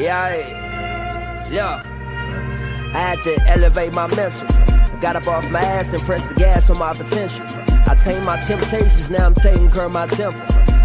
Yeah. I had to elevate my mental. I got up off my ass and pressed the gas on my potential. I tamed my temptations, now I'm taking care of my temple.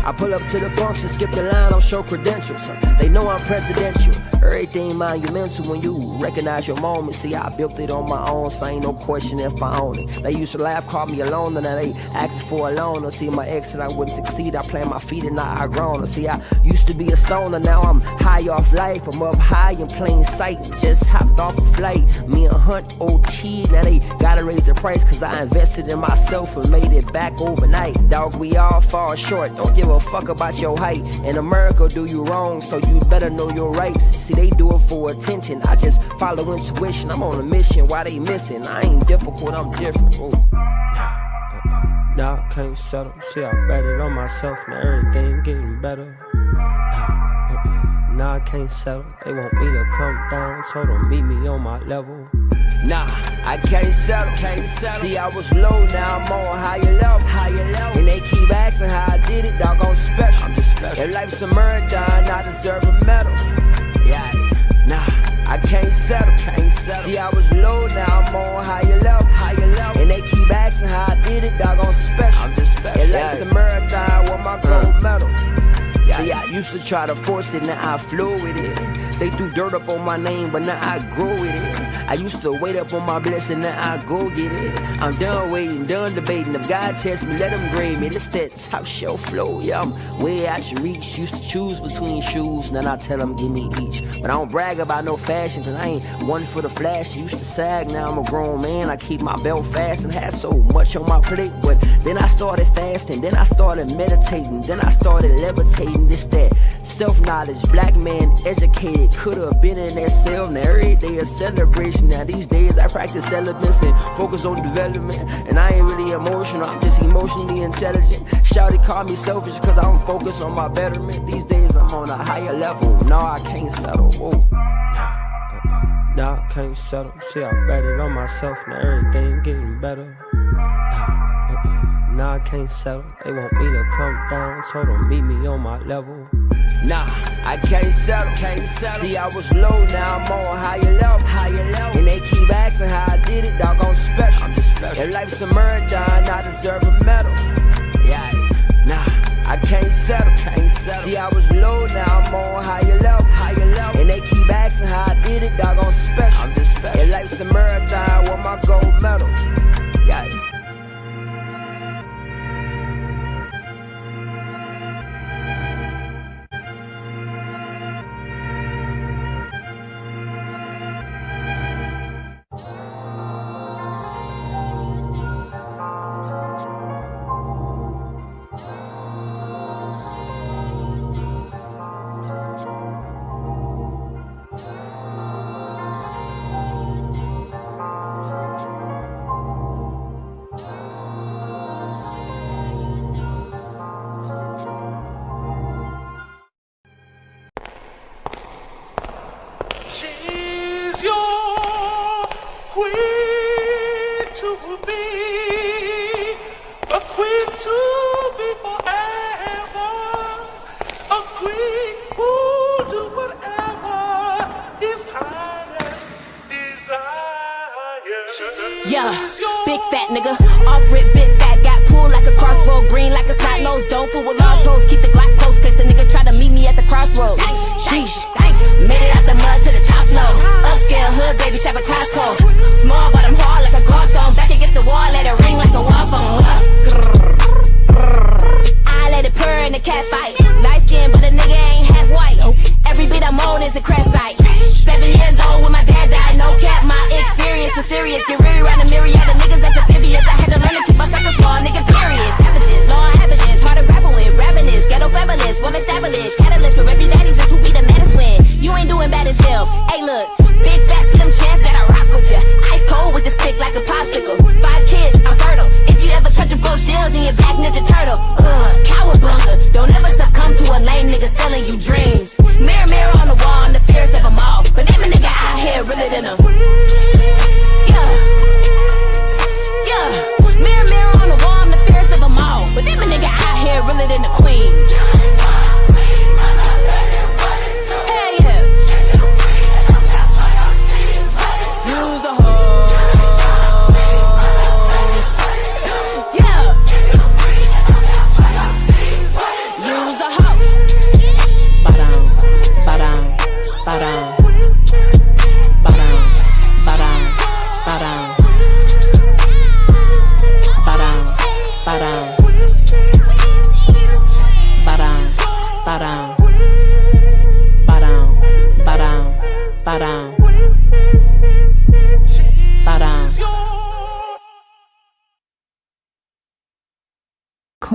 I pull up to the function, skip the line, I'll show credentials. They know I'm presidential. Everything monumental when you recognize your moment. See, I built it on my own, so ain't no question if I own it. They used to laugh, call me alone, and now they asking for a loan. See, my exit, I wouldn't succeed. I plant my feet and now I grown. See, I used to be a stoner, now I'm high off life. I'm up high in plain sight, just hopped off a flight. Me and Hunt, old kid, now they gotta raise the price, cause I invested in myself and made it back overnight. Dog, we all fall short, don't give a fuck about your height. In America, do you wrong, so you better know your rights. See, they do it for attention, I just follow intuition. I'm on a mission, why they missing? I ain't difficult, I'm different. Ooh. Nah, I can't settle. See, I bet it on myself, now everything getting better. Nah, I can't settle. They want me to come down, told them meet me on my level. Nah, I can't settle. See, I was low, now I'm on higher level. And they keep asking how I did it, dog, I'm special. If life's a marathon, I deserve a medal. Yeah, nah, I can't settle. See, I was low, now I'm on higher level. And they keep asking how I did it, dog, I'm special. If life's a marathon, with my gold medal. See, I used to try to force it, now I flow with it. They threw dirt up on my name, but now I grow with it. I used to wait up on my blessing, now I go get it. I'm done waiting, done debating. If God tests me, let him grade me. This that top shelf flow, yeah, I'm way out your reach. Used to choose between shoes, now I tell them give me each. But I don't brag about no fashion, cause I ain't one for the flash. Used to sag, now I'm a grown man. I keep my belt fast and had so much on my plate. But then I started fasting, then I started meditating, then I started levitating. This that self-knowledge, black man educated, could've been in that cell. Now every day a celebration. Now these days I practice celibacy and focus on development. And I ain't really emotional, I'm just emotionally intelligent. Shawty call me selfish cause I don't focus on my betterment. These days I'm on a higher level, no I can't settle. Whoa. Nah, I can't settle. See, I bet it on myself, now everything getting better. Nah, I can't settle. They want me to come down, told them meet me on my level. Nah, I can't settle. See, I was low, now I'm on higher level. And they keep asking how I did it, dog, I'm special. If life's a marathon, I deserve a medal. Yeah, nah, I can't settle. See, I was low, now I'm on higher level. And they keep asking how I did it, dog, I'm special. If life's a marathon, with my gold medal. Yeah.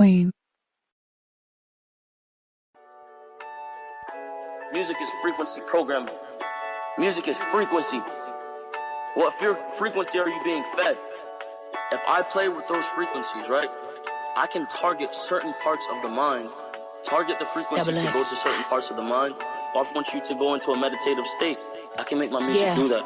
Queen. Music is frequency programming. Music is frequency. What frequency are you being fed? If I play with those frequencies, right, I can target certain parts of the mind, target the frequency to go to certain parts of the mind. Or if I want you to go into a meditative state, I can make my music do that.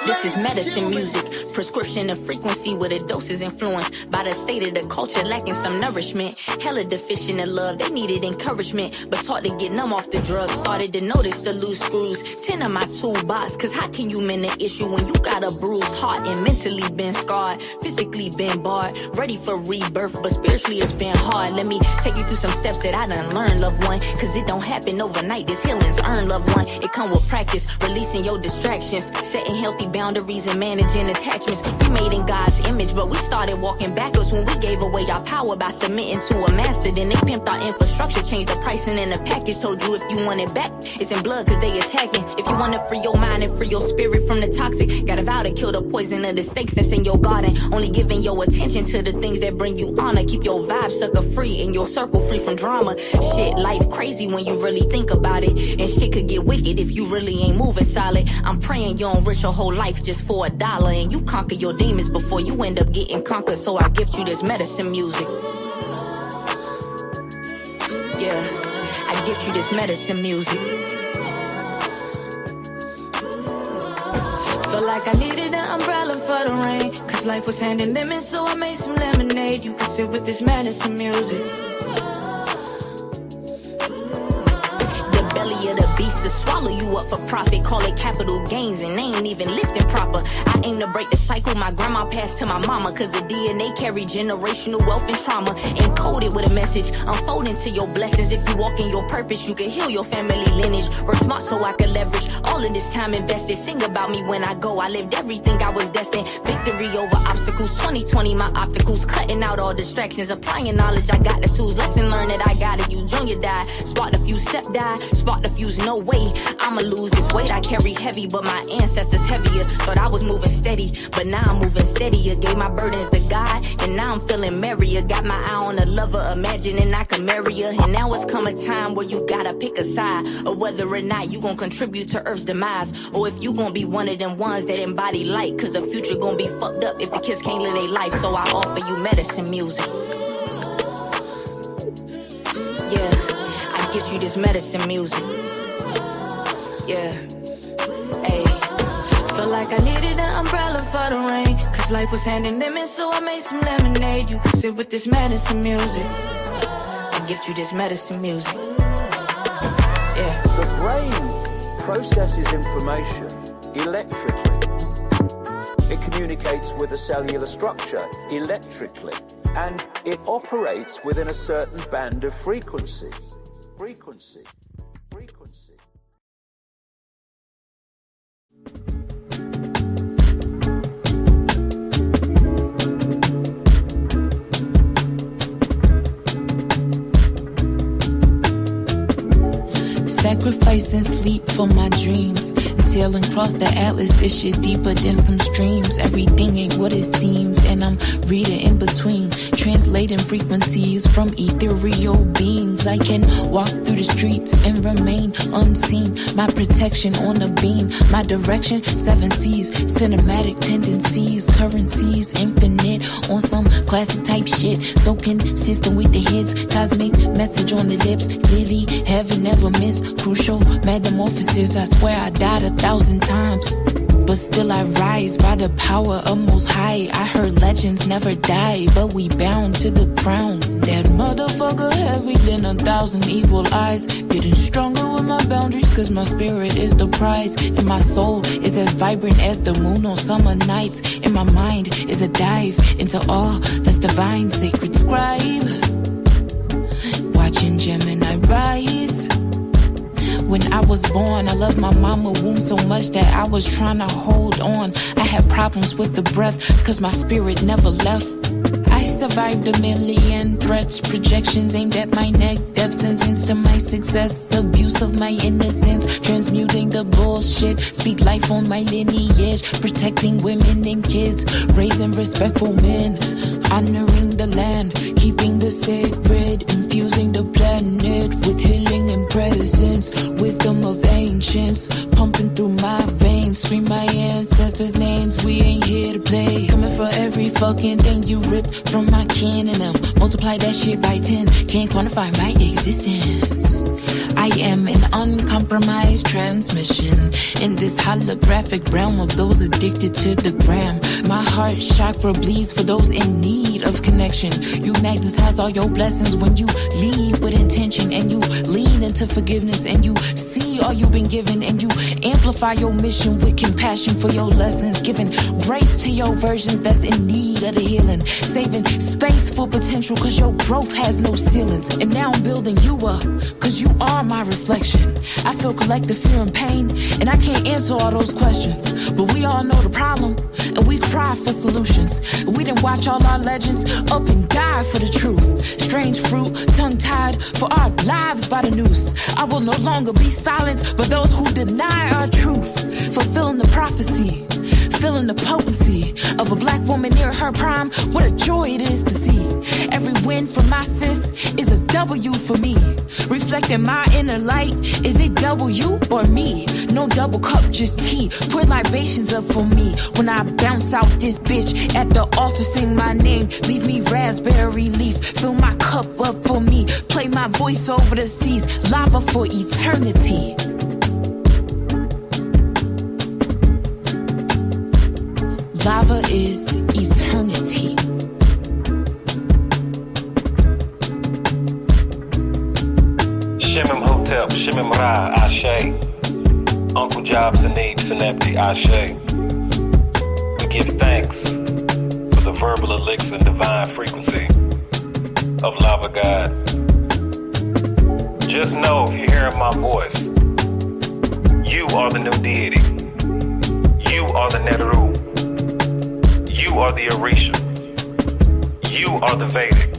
This is medicine music, prescription of frequency with a doses influenced by the state of the culture lacking some nourishment. Hella deficient in love, they needed encouragement, but taught to get numb off the drugs. Started to notice the loose screws, 10 of my toolbox, cause how can you mend the issue when you got a bruised heart and mentally been scarred, physically been barred, ready for rebirth, but spiritually it's been hard. Let me take you through some steps that I done learned, loved one, cause it don't happen overnight, this healing's earned, loved one. It come with practice, releasing your distractions, setting healthy boundaries and managing attachments. We made in God's image, but we started walking backwards when we gave away our power by submitting to a master. Then they pimped our infrastructure, changed the pricing in the package. Told you if you want it back, it's in blood cause they attacking. If you want to free your mind and free your spirit from the toxic, gotta vow to kill the poison of the snakes that's in your garden. Only giving your attention to the things that bring you honor. Keep your vibe sucker free and your circle free from drama. Shit, life crazy when you really think about it, and shit could get wicked if you really ain't moving solid. I'm praying you don't risk your whole life just for $1, and you conquer your demons before you end up getting conquered. So I gift you this medicine music. Yeah, I gift you this medicine music. Felt like I needed an umbrella for the rain, cause life was handing lemons, so I made some lemonade. You can sit with this medicine music. Belly of the beast to swallow you up for profit. Call it capital gains and they ain't even lifting proper. I aim to break the cycle my grandma passed to my mama, cause the DNA carry generational wealth and trauma. Encoded with a message, unfolding to your blessings. If you walk in your purpose, you can heal your family lineage. Work smart so I can leverage all of this time invested. Sing about me when I go, I lived everything I was destined. Victory over obstacles, 2020 my opticals. Cutting out all distractions, applying knowledge, I got the tools. Lesson learned that I got it, you junior die. Spark the fuse, step die. Spark the fuse, no way, I'ma lose this weight I carry heavy, but my ancestors heavier. Thought I was moving steady, but now I'm moving steadier. Gave my burdens to God, and now I'm feeling merrier. Got my eye on a lover, imagining I can marry her. And now it's come a time where you gotta pick a side, or whether or not you gon' contribute to Earth's demise, or if you gon' be one of them ones that embody light, cause the future gon' be fucked up if the kids can't live their life. So I offer you medicine music. Yeah, I give you this medicine music. Yeah, ayy. Felt like I needed an umbrella for the rain, cause life was handing lemons, so I made some lemonade. You can sit with this medicine music. I gift you this medicine music. Yeah. The brain processes information electrically. It communicates with the cellular structure electrically, and it operates within a certain band of frequency. Frequency. Sacrificing sleep for my dreams. Sailing across the atlas, this shit deeper than some streams. Everything ain't what it seems, and I'm reading in between, translating frequencies from ethereal beings. I can walk through the streets and remain unseen. My protection on the beam, my direction, 7 seas. Cinematic tendencies, currencies, infinite. On some classic type shit, so consistent with the hits. Cosmic message on the lips, clearly heaven never missed. Crucial metamorphosis, I swear I died 1,000 times, but still I rise by the power of Most High. I heard legends never die, but we bound to the ground. That motherfucker heavy than 1,000 evil eyes. Getting stronger with my boundaries, cause my spirit is the prize. And my soul is as vibrant as the moon on summer nights. And my mind is a dive into all that's divine. Sacred scribe, watching Gemini rise. When I was born, I loved my mama womb so much that I was trying to hold on. I had problems with the breath, cause my spirit never left. I survived 1,000,000 threats, projections aimed at my neck, death sentence to my success, abuse of my innocence, transmuting the bullshit, speak life on my lineage, protecting women and kids, raising respectful men. honoring the land, keeping the sacred, infusing the planet with healing and presence, wisdom of ancients, pumping through my veins, scream my ancestors' names, we ain't here to play, coming for every fucking thing you ripped from my kin and them, multiply that shit by 10, can't quantify my existence. I am an uncompromised transmission in this holographic realm of those addicted to the gram. My heart chakra bleeds for those in need of connection. You magnetize all your blessings when you lead with intention, and you lean into forgiveness, and you see all you've been given, and you amplify your mission with compassion for your lessons, giving grace to your versions that's in need of the healing, saving space for potential cause your growth has no ceilings. And now I'm building you up cause you are my reflection. I feel collective fear and pain, and I can't answer all those questions, but we all know the problem, and we cry for solutions. We didn't watch all our legends up and die for the truth. Strange fruit, tongue-tied for our lives by the noose. I will no longer be silenced by those who deny our truth. Fulfilling the prophecy, feeling the potency of a black woman near her prime. What a joy it is to see. Every win for my sis is a W for me. Reflecting my inner light, is it W or me? No double cup, just tea. Pour libations up for me. When I bounce out this bitch at the altar, sing my name. Leave me raspberry leaf. Fill my cup up for me. Play my voice over the seas. Lava for eternity. Lava is eternity. Shimim Hotep, Shimim Ra, Ashe. Uncle Jobs and Needs and Empty, Ashe. We give thanks for the verbal elixir and divine frequency of Lava God. Just know if you're hearing my voice, you are the new deity. You are the Neteru. You are the Orisha. You are the Vedic.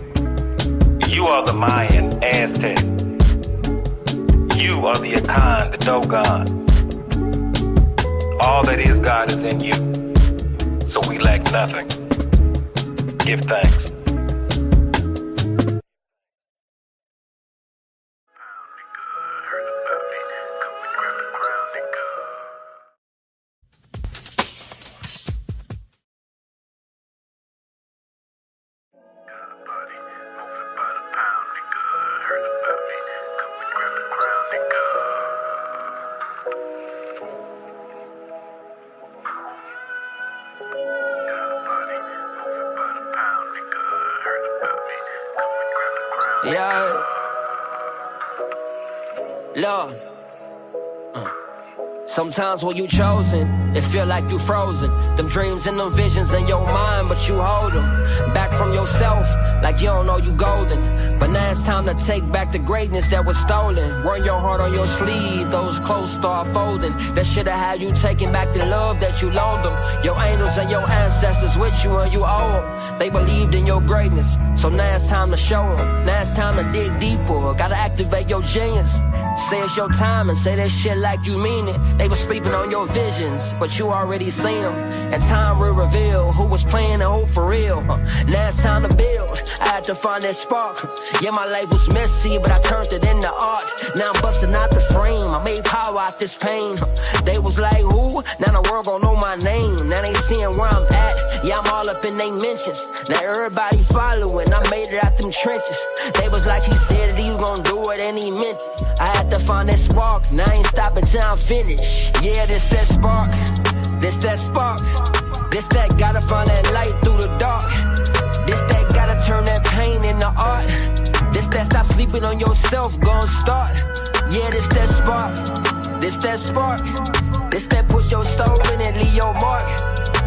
You are the Mayan, Aztec. You are the Akan, the Dogon. All that is God is in you. So we lack nothing. Give thanks. Yeah, Lord. Sometimes when you chosen, it feel like you frozen. Them dreams and them visions in your mind, but you hold them back from yourself, like you don't know you golden. But now it's time to take back the greatness that was stolen. Wear your heart on your sleeve, those clothes start folding. That should've had you taking back the love that you loaned them. Your angels and your ancestors with you and you owe them. They believed in your greatness, so now it's time to show them. Now it's time to dig deeper, gotta activate your genius. Say it's your time and say that shit like you mean it. They were sleeping on your visions, but you already seen them. And time will reveal who was playing and who for real. Now it's time to build. I had to find that spark. Yeah, my life was messy, but I turned it into art. Now I'm busting out the frame. I made power out this pain. They was like, who? Now the world gon' know my name. Now they seeing where I'm at. Yeah, I'm all up in they mentions. Now everybody following. I made it out them trenches. They was like, he said that he was gon' do it and he meant it. I had to find that spark. Now I ain't stopping till I'm finished. Yeah, this that spark. This that spark. This that gotta find that light through the dark. This that gotta turn that pain into art. This that stop sleeping on yourself, gon' start. Yeah, this that spark. This that spark. This that push your soul in and leave your mark.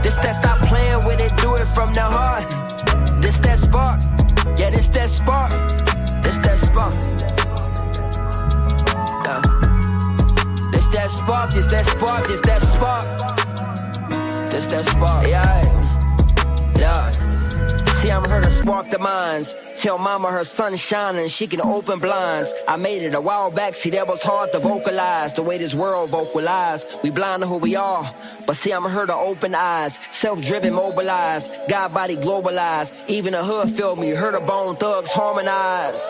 This that stop playing with it, do it from the heart. This that spark. Yeah, this that spark. This that spark. This that spark, this that spark, this that spark. This that spark, yeah. See, I'm her to spark the minds. Tell mama her sun's shining, she can open blinds. I made it a while back, see that was hard to vocalize. The way this world vocalize, we blind to who we are. But see, I'm her to open eyes, self-driven, mobilized, God body globalized. Even the hood feel me, her to bone thugs harmonize.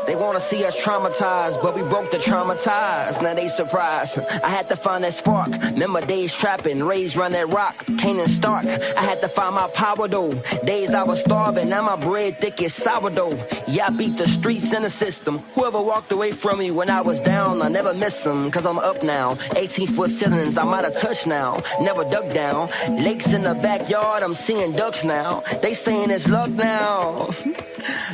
They wanna see us traumatized, but we broke the traumatized. Now they surprised. I had to find that spark. Remember days trapping, raised round that rock. Cain and Stark. I had to find my power though. Days I was starving, now my bread thick as sourdough. Yeah, I beat the streets and the system. Whoever walked away from me when I was down, I never miss them, cause I'm up now. 18-foot ceilings, I'm out of touch now. Never dug down. Lakes in the backyard, I'm seeing ducks now. They saying it's luck now.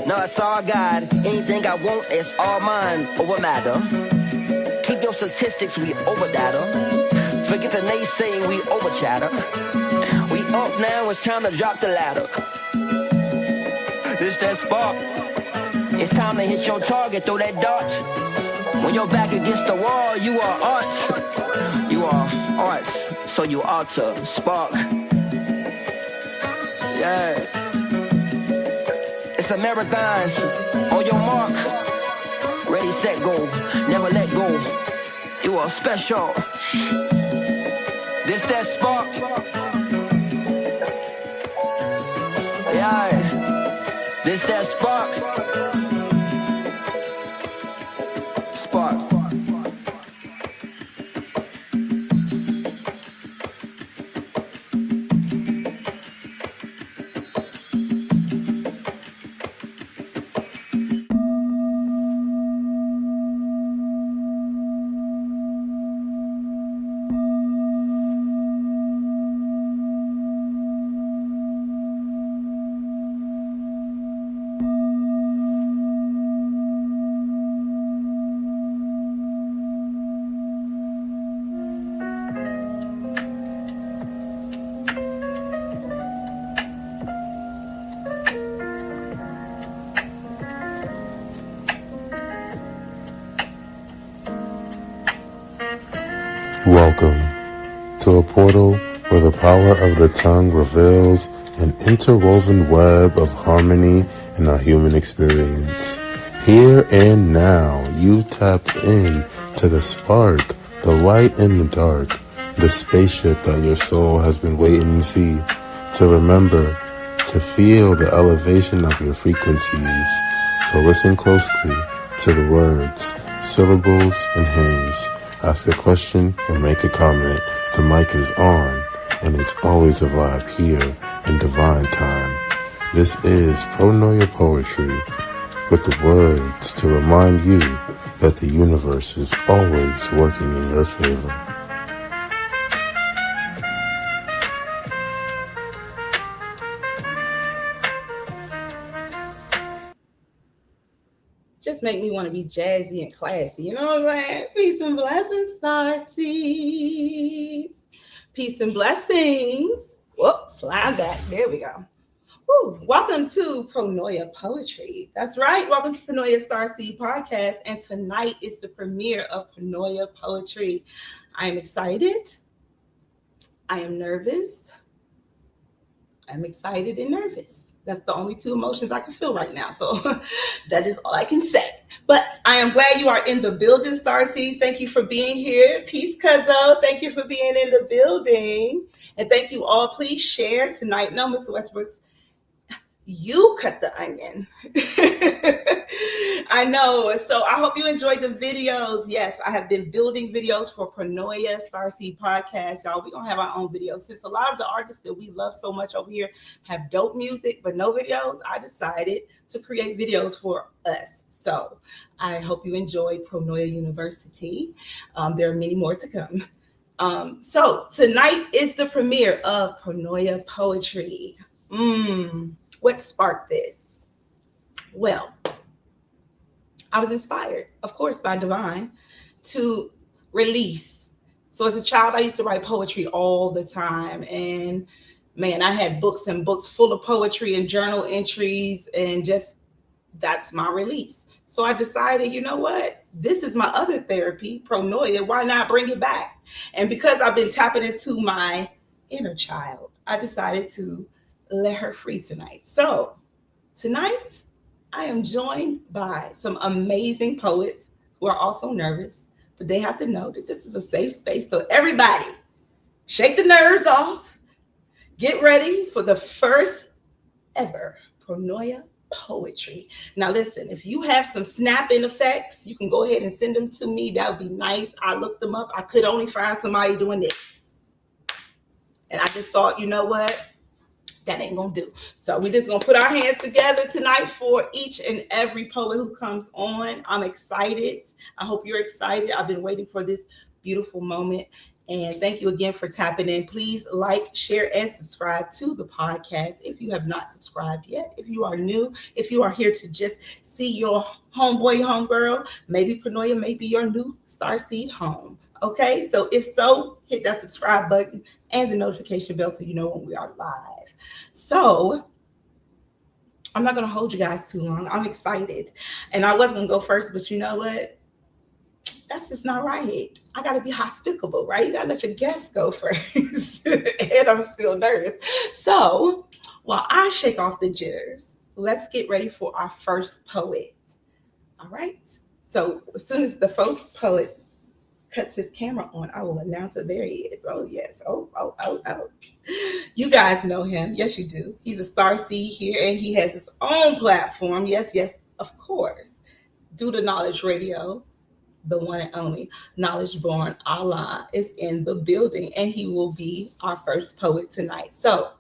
No, it's all God. Anything I want, it's all mine over matter. Keep your statistics, we over data. Forget the naysaying, we over chatter. We up now, it's time to drop the ladder. This that spark. It's time to hit your target, throw that dart. When you're back against the wall, you are art. You are arts, so you ought to spark. Yeah. It's a marathon, on your mark. Ready, set, go, never let go. You are special. This that spark. Yeah, this that spark. Spark. Welcome to a portal where the power of the tongue reveals an interwoven web of harmony in our human experience. Here and now, you've tapped in to the spark, the light in the dark, the spaceship that your soul has been waiting to see, to remember, to feel the elevation of your frequencies. So listen closely to the words, syllables, and hymns. Ask a question or make a comment. The mic is on, and it's always a vibe here in Divine Time. This is Pronoia Poetry, with the words to remind you that the universe is always working in your favor. Just make me want to be jazzy and classy. You know what I'm saying? Peace and blessings, Starseeds. Peace and blessings. Whoop, slide back. There we go. Woo. Welcome to Pronoia Poetry. That's right. Welcome to Pronoia Starseed Podcast. And tonight is the premiere of Pronoia Poetry. I am excited. I am nervous. I'm excited and nervous. That's the only two emotions I can feel right now. So that is all I can say. But I am glad you are in the building, Starseeds. Thank you for being here. Peace, Cuzzo. Thank you for being in the building. And thank you all. Please share tonight. No, Mr. Westbrook's. You cut the onion. I know. So I hope you enjoyed the videos. Yes, I have been building videos for Pronoia Starseed Podcast. Y'all, we're going to have our own videos. Since a lot of the artists that we love so much over here have dope music, but no videos, I decided to create videos for us. So I hope you enjoyed Pronoia University. There are many more to come. So tonight is the premiere of Pronoia Poetry. What sparked this? Well, I was inspired, of course, by Divine to release. So as a child, I used to write poetry all the time. And man, I had books and books full of poetry and journal entries, and just that's my release. So I decided, you know what? This is my other therapy, Pronoia. Why not bring it back? And because I've been tapping into my inner child, I decided to let her free tonight. So tonight, I am joined by some amazing poets who are also nervous, but they have to know that this is a safe space. So everybody, shake the nerves off. Get ready for the first ever Pronoia Poetry. Now listen, if you have some snapping effects, you can go ahead and send them to me. That would be nice. I looked them up. I could only find somebody doing this. And I just thought, you know what? That ain't gonna do. So we're just gonna put our hands together tonight for each and every poet who comes on. I'm excited. I hope you're excited. I've been waiting for this beautiful moment. And thank you again for tapping in. Please like, share, and subscribe to the podcast if you have not subscribed yet. If you are new, if you are here to just see your homeboy, homegirl, maybe Pronoia may be your new Starseed home. Okay, so if so, hit that subscribe button and the notification bell so you know when we are live. So I'm not going to hold you guys too long. I'm excited. And I was going to go first, but you know what? That's just not right. I got to be hospitable, right? You got to let your guests go first. And I'm still nervous. So while I shake off the jitters, let's get ready for our first poet. All right. So as soon as the first poet cuts his camera on, I will announce it. There he is. Oh, yes. Oh. You guys know him. Yes, you do. He's a Starseed here, and he has his own platform. Yes, of course. Due to Knowledge Radio, the one and only Knowledge Born Allah is in the building, and he will be our first poet tonight. So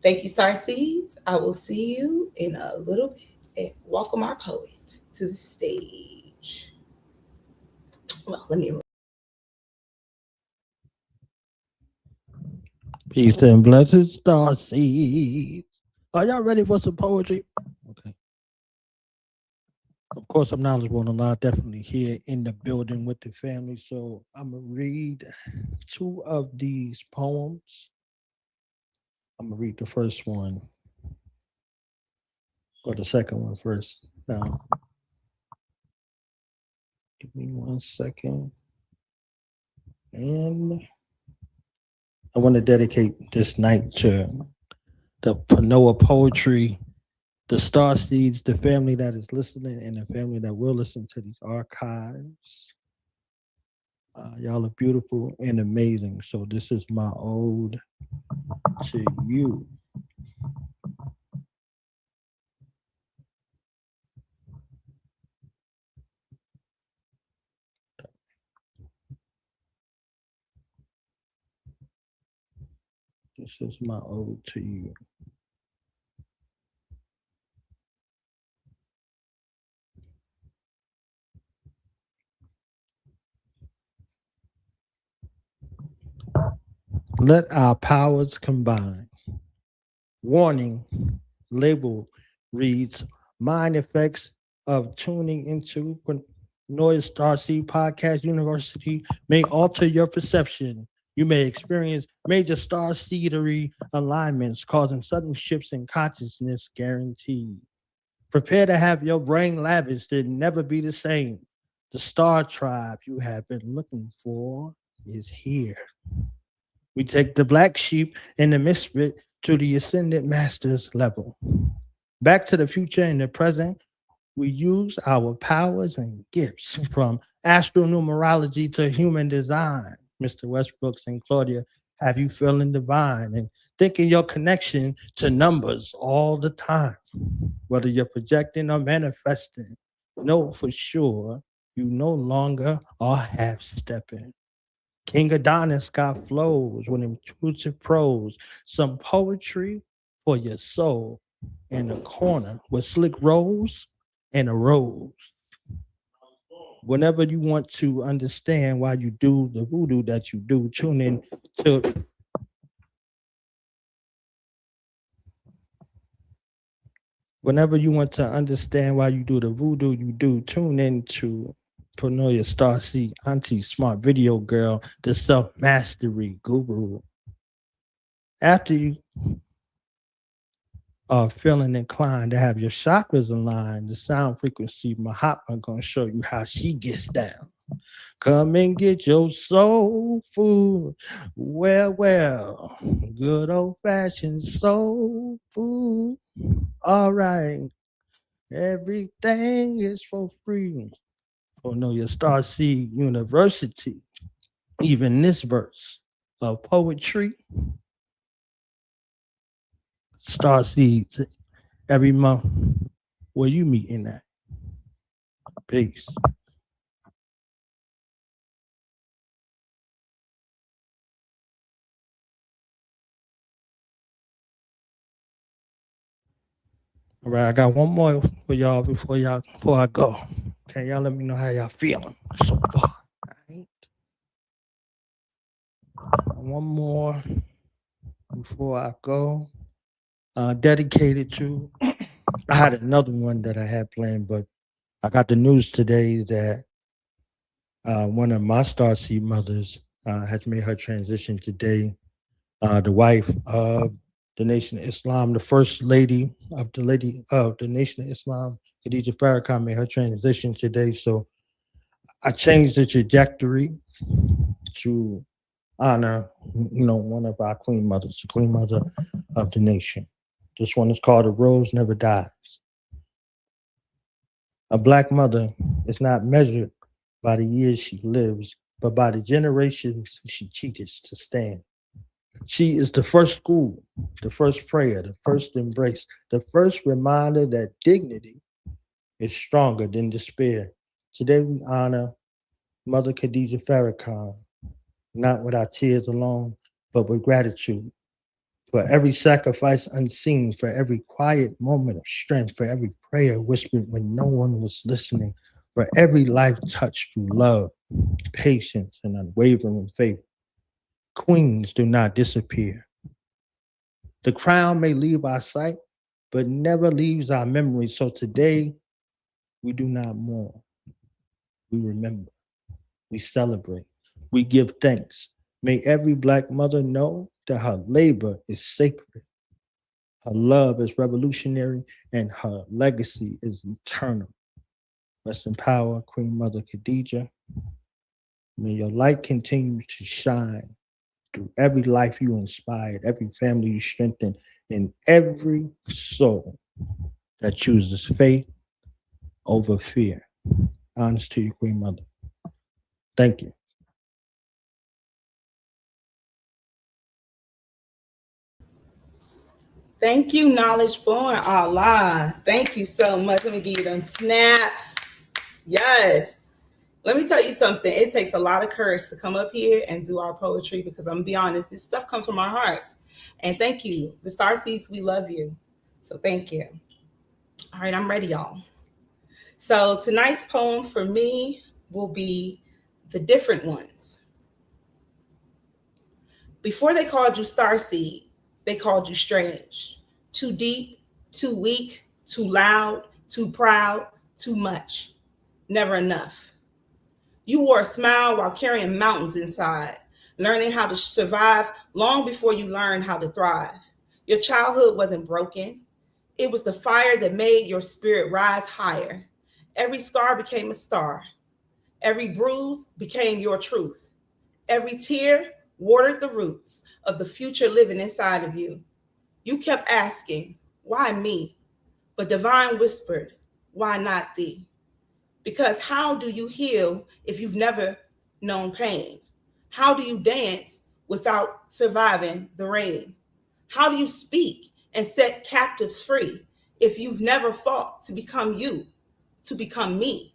thank you, Starseeds. I will see you in a little bit, and welcome our poet to the stage. Well, let me. Peace and blessings, Starseed. Are y'all ready for some poetry? Okay. Of course, I'm knowledgeable and I'm definitely here in the building with the family. So I'm going to read two of these poems. I'm going to read the first one or the second one first. Now, give me 1 second. And I want to dedicate this night to the Pronoia Poetry, the Starseeds, the family that is listening, and the family that will listen to these archives. Y'all are beautiful and amazing. So this is my ode to you. This is my ode to you. Let our powers combine. Warning label reads mind effects of tuning into Pronoia Starseed Podcast University may alter your perception. You may experience major starseedery alignments causing sudden shifts in consciousness guaranteed. Prepare to have your brain lavished and never be the same. The star tribe you have been looking for is here. We take the black sheep and the misfit to the ascended master's level. Back to the future and the present, we use our powers and gifts from astronumerology to human design. Mr. Westbrooks and Claudia have you feeling divine and thinking your connection to numbers all the time. Whether you're projecting or manifesting, know for sure you no longer are half-stepping. King Adonis got flows with intuitive prose, some poetry for your soul, in a corner with slick rolls and a rose. Whenever you want to understand why you do the voodoo that you do, tune in to Whenever you want to understand why you do the voodoo you do, tune in to Pronoia Starseed, Auntie Smart Video Girl, the Self-Mastery Guru. After you are feeling inclined to have your chakras aligned, the sound frequency Mahatma going to show you how she gets down. Come and get your soul food. Well, good old-fashioned soul food. All right, everything is for free. Pronoia Starseed University. Even this verse of poetry, Starseeds every month. Where you meeting at? Peace. All right, I got one more for y'all before I go. Okay, y'all let me know how y'all feeling so far. All right. One more before I go. Dedicated to I had another one that I had planned, but I got the news today that one of my Starseed mothers has made her transition today. The wife of the Nation of Islam, the first lady of the Nation of Islam, Khadija Farrakhan, made her transition today. So I changed the trajectory to honor, one of our queen mothers, the queen mother of the nation. This one is called "A Rose Never Dies." A Black mother is not measured by the years she lives, but by the generations she teaches to stand. She is the first school, the first prayer, the first embrace, the first reminder that dignity is stronger than despair. Today we honor Mother Khadija Farrakhan, not with our tears alone, but with gratitude for every sacrifice unseen, for every quiet moment of strength, for every prayer whispered when no one was listening, for every life touched through love, patience, and unwavering faith. Queens do not disappear. The crown may leave our sight, but never leaves our memory. So today, we do not mourn. We remember. We celebrate. We give thanks. May every Black mother know that her labor is sacred, her love is revolutionary, and her legacy is eternal. Rest in power, Queen Mother Khadija. May your light continue to shine through every life you inspired, every family you strengthened, and every soul that chooses faith over fear. Honest to you, Queen Mother. Thank you. Thank you, Knowledge Born. Allah. Thank you so much. Let me give you them snaps. Yes. Let me tell you something. It takes a lot of courage to come up here and do our poetry because I'm going to be honest, this stuff comes from our hearts. And thank you. The Starseeds, we love you. So thank you. All right, I'm ready, y'all. So tonight's poem for me will be The Different Ones. Before they called you Starseed, they called you strange. Too deep, too weak, too loud, too proud, too much. Never enough. You wore a smile while carrying mountains inside, learning how to survive long before you learned how to thrive. Your childhood wasn't broken. It was the fire that made your spirit rise higher. Every scar became a star. Every bruise became your truth. Every tear watered the roots of the future living inside of you. You kept asking, why me? But divine whispered, why not thee? Because how do you heal if you've never known pain? How do you dance without surviving the rain? How do you speak and set captives free if you've never fought to become you, to become me?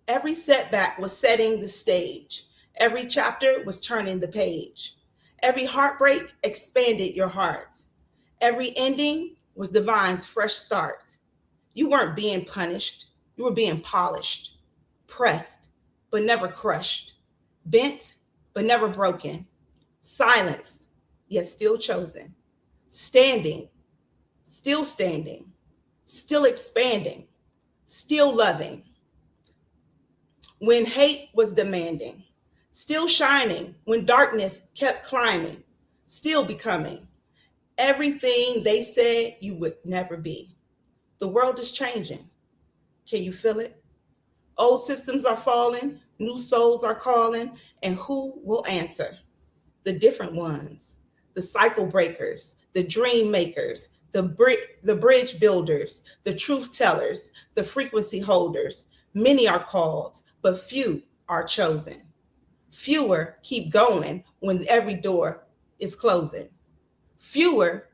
Every setback was setting the stage. Every chapter was turning the page. Every heartbreak expanded your heart. Every ending was divine's fresh start. You weren't being punished. You were being polished, pressed, but never crushed, bent, but never broken, silenced, yet still chosen, standing, still expanding, still loving. When hate was demanding, still shining, when darkness kept climbing, still becoming everything they said you would never be. The world is changing. Can you feel it? Old systems are falling, new souls are calling, and who will answer? The different ones, the cycle breakers, the dream makers, the bridge builders, the truth tellers, the frequency holders. Many are called, but few are chosen. Fewer keep going when every door is closing. Fewer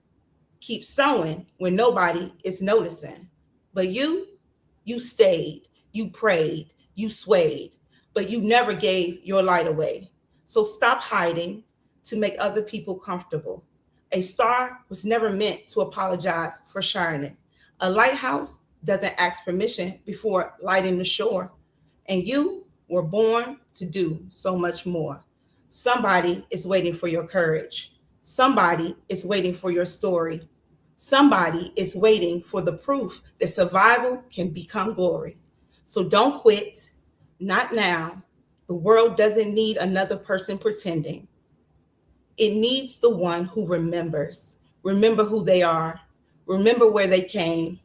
keep sowing when nobody is noticing. But you stayed, you prayed, you swayed, but you never gave your light away. So stop hiding to make other people comfortable. A star was never meant to apologize for shining. A lighthouse doesn't ask permission before lighting the shore. And you were born to do so much more. Somebody is waiting for your courage. Somebody is waiting for your story. Somebody is waiting for the proof that survival can become glory. So don't quit, not now. The world doesn't need another person pretending. It needs the one who remembers. Remember who they are. Remember where they came.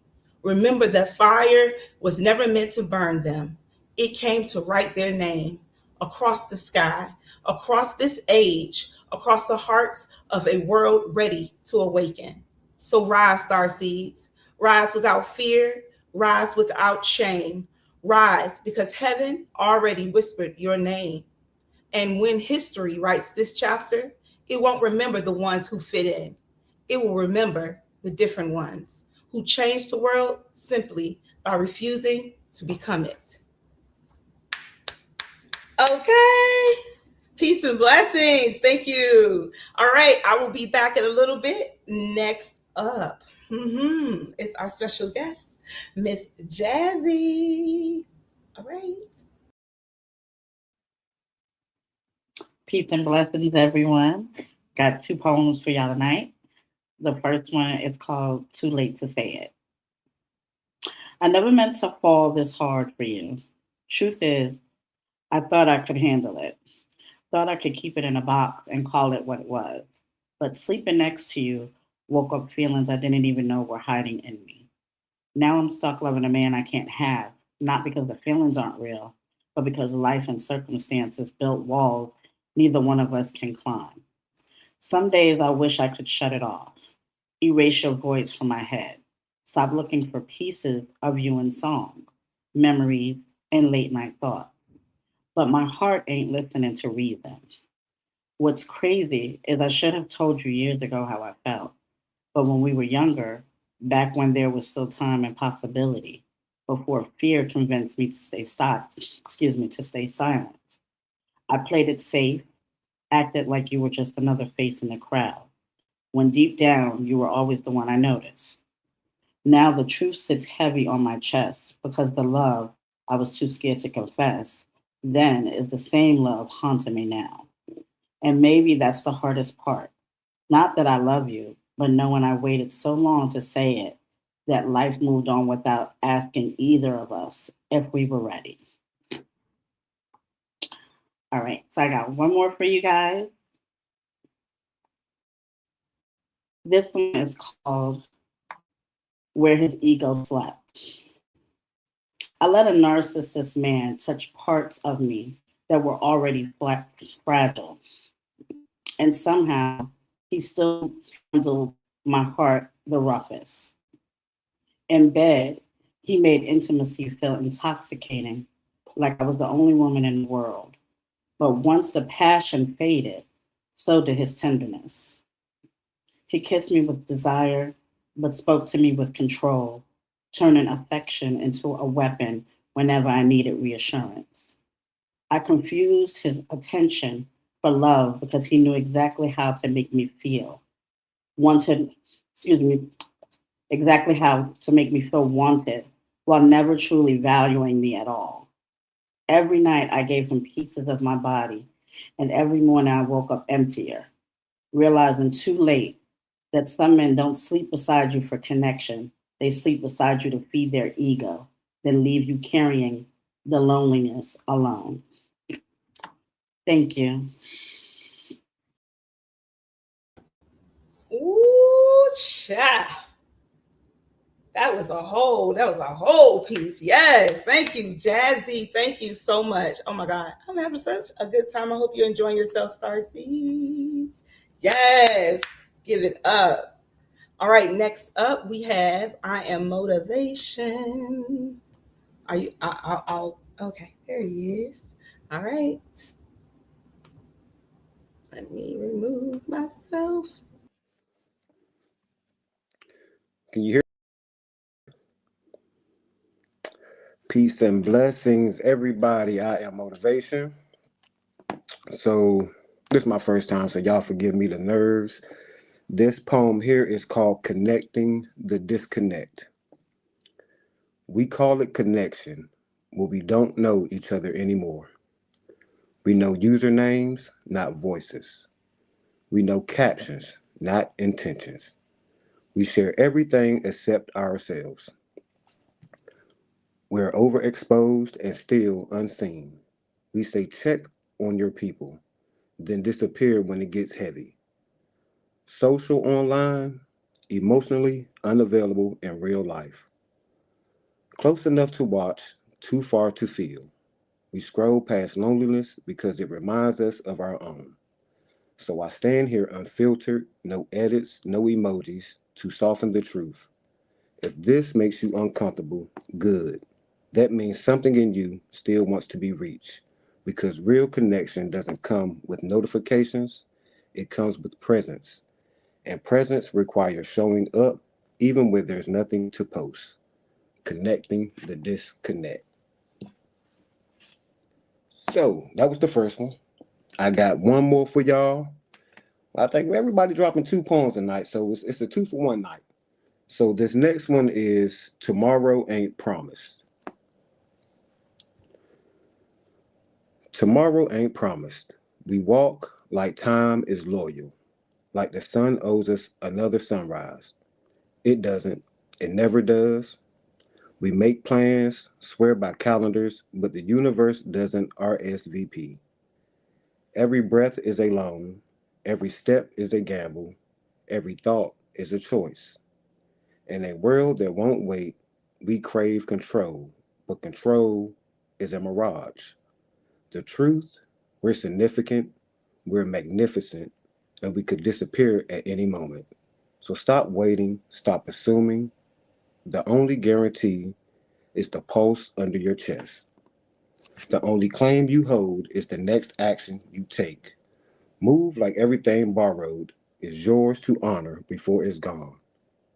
Remember that fire was never meant to burn them. It came to write their name across the sky, across this age, across the hearts of a world ready to awaken. So rise, starseeds. Rise without fear. Rise without shame. Rise because heaven already whispered your name. And when history writes this chapter, it won't remember the ones who fit in. It will remember the different ones who changed the world simply by refusing to become it. Okay. Peace and blessings. Thank you. All right. I will be back in a little bit. Next up, it's our special guest, Miss Jazzy. All right. Peace and blessings, everyone. Got 2 poems for y'all tonight. The first one is called Too Late to Say It. I never meant to fall this hard for you. Truth is, I thought I could handle it. Thought I could keep it in a box and call it what it was. But sleeping next to you woke up feelings I didn't even know were hiding in me. Now I'm stuck loving a man I can't have, not because the feelings aren't real, but because life and circumstances built walls neither one of us can climb. Some days I wish I could shut it off, erase your voice from my head, stop looking for pieces of you in songs, memories, and late night thoughts. But my heart ain't listening to reason. What's crazy is I should have told you years ago how I felt. But when we were younger, back when there was still time and possibility, before fear convinced me to stay silent, I played it safe, acted like you were just another face in the crowd, when deep down you were always the one I noticed. Now the truth sits heavy on my chest because the love I was too scared to confess then is the same love haunting me now. And maybe that's the hardest part. Not that I love you, but knowing I waited so long to say it, that life moved on without asking either of us if we were ready. All right, so I got one more for you guys. This one is called Where His Ego Slept. I let a narcissist man touch parts of me that were already fragile. And somehow he still handled my heart the roughest. In bed, he made intimacy feel intoxicating, like I was the only woman in the world. But once the passion faded, so did his tenderness. He kissed me with desire, but spoke to me with control, turning affection into a weapon whenever I needed reassurance. I confused his attention for love because he knew exactly how to make me feel. Exactly how to make me feel wanted while never truly valuing me at all. Every night I gave him pieces of my body, and every morning I woke up emptier, realizing too late that some men don't sleep beside you for connection. They sleep beside you to feed their ego, then leave you carrying the loneliness alone. Thank you. Ooh, child. That was a whole piece. Yes. Thank you, Jazzy. Thank you so much. Oh my God. I'm having such a good time. I hope you're enjoying yourself, Starseeds. Yes. Give it up. All right. Next up, we have I Am Motivation. Are you? I'll okay. There he is. All right. Let me remove myself. Can you hear? Peace and blessings, everybody. I am Motivation. So this is my first time, so y'all forgive me the nerves. This poem here is called Connecting the Disconnect. We call it connection when we don't know each other anymore. We know usernames, not voices. We know captions, not intentions. We share everything except ourselves. We're overexposed and still unseen. We say check on your people, then disappear when it gets heavy. Social online, emotionally unavailable in real life. Close enough to watch, too far to feel. We scroll past loneliness because it reminds us of our own. So I stand here unfiltered, no edits, no emojis, to soften the truth. If this makes you uncomfortable, good. That means something in you still wants to be reached, because real connection doesn't come with notifications, it comes with presence. And presence requires showing up even when there's nothing to post. Connecting the disconnect. So that was the first one. I got one more for y'all. I think everybody dropping 2 poems tonight, so it's a 2-for-1 night. So this next one is Tomorrow Ain't Promised. Tomorrow ain't promised. We walk like time is loyal, like the sun owes us another sunrise. It doesn't. It never does. We make plans, swear by calendars, but the universe doesn't RSVP. Every breath is a loan. Every step is a gamble. Every thought is a choice. In a world that won't wait, we crave control, but control is a mirage. The truth, we're significant, we're magnificent, and we could disappear at any moment. So stop waiting, stop assuming. The only guarantee is the pulse under your chest. The only claim you hold is the next action you take. Move like everything borrowed is yours to honor before it's gone.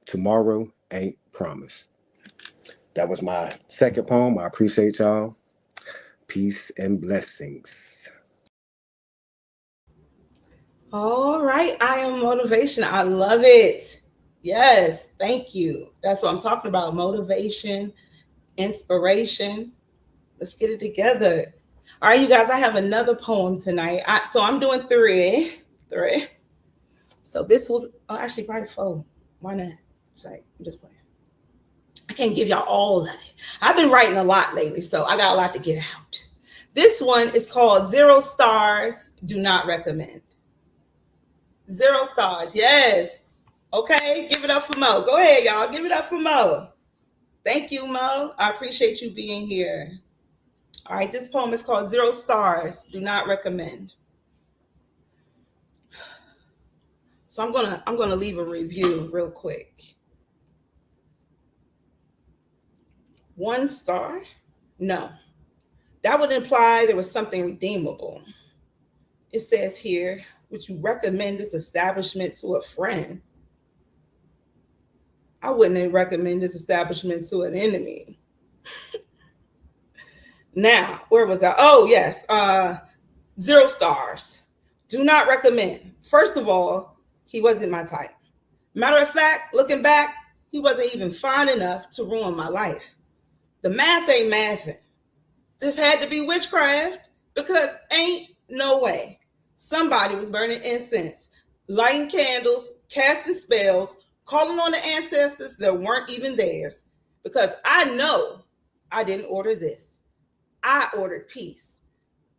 Tomorrow ain't promised. That was my second poem. I appreciate y'all. Peace and blessings. All right. I Am Motivation. I love it. Yes. Thank you. That's what I'm talking about. Motivation, inspiration. Let's get it together. All right, you guys, I have another poem tonight. So I'm doing three. So this was actually probably 4. Why not? It's like, I'm just playing. I can't give y'all all of it. I've been writing a lot lately, so I got a lot to get out. This one is called 0 Stars, Do Not Recommend. 0 stars, yes. Okay, give it up for Mo. Go ahead, y'all. Give it up for Mo. Thank you, Mo. I appreciate you being here. All right, this poem is called 0 Stars, Do Not Recommend. So I'm gonna leave a review real quick. 1 star? No. That would imply there was something redeemable. It says here, would you recommend this establishment to a friend? I wouldn't recommend this establishment to an enemy. Now, where was I? Oh, yes. 0 stars. Do not recommend. First of all, he wasn't my type. Matter of fact, looking back, he wasn't even fine enough to ruin my life. The math ain't mathing. This had to be witchcraft because ain't no way. Somebody was burning incense, lighting candles, casting spells, calling on the ancestors that weren't even theirs. Because I know I didn't order this. I ordered peace.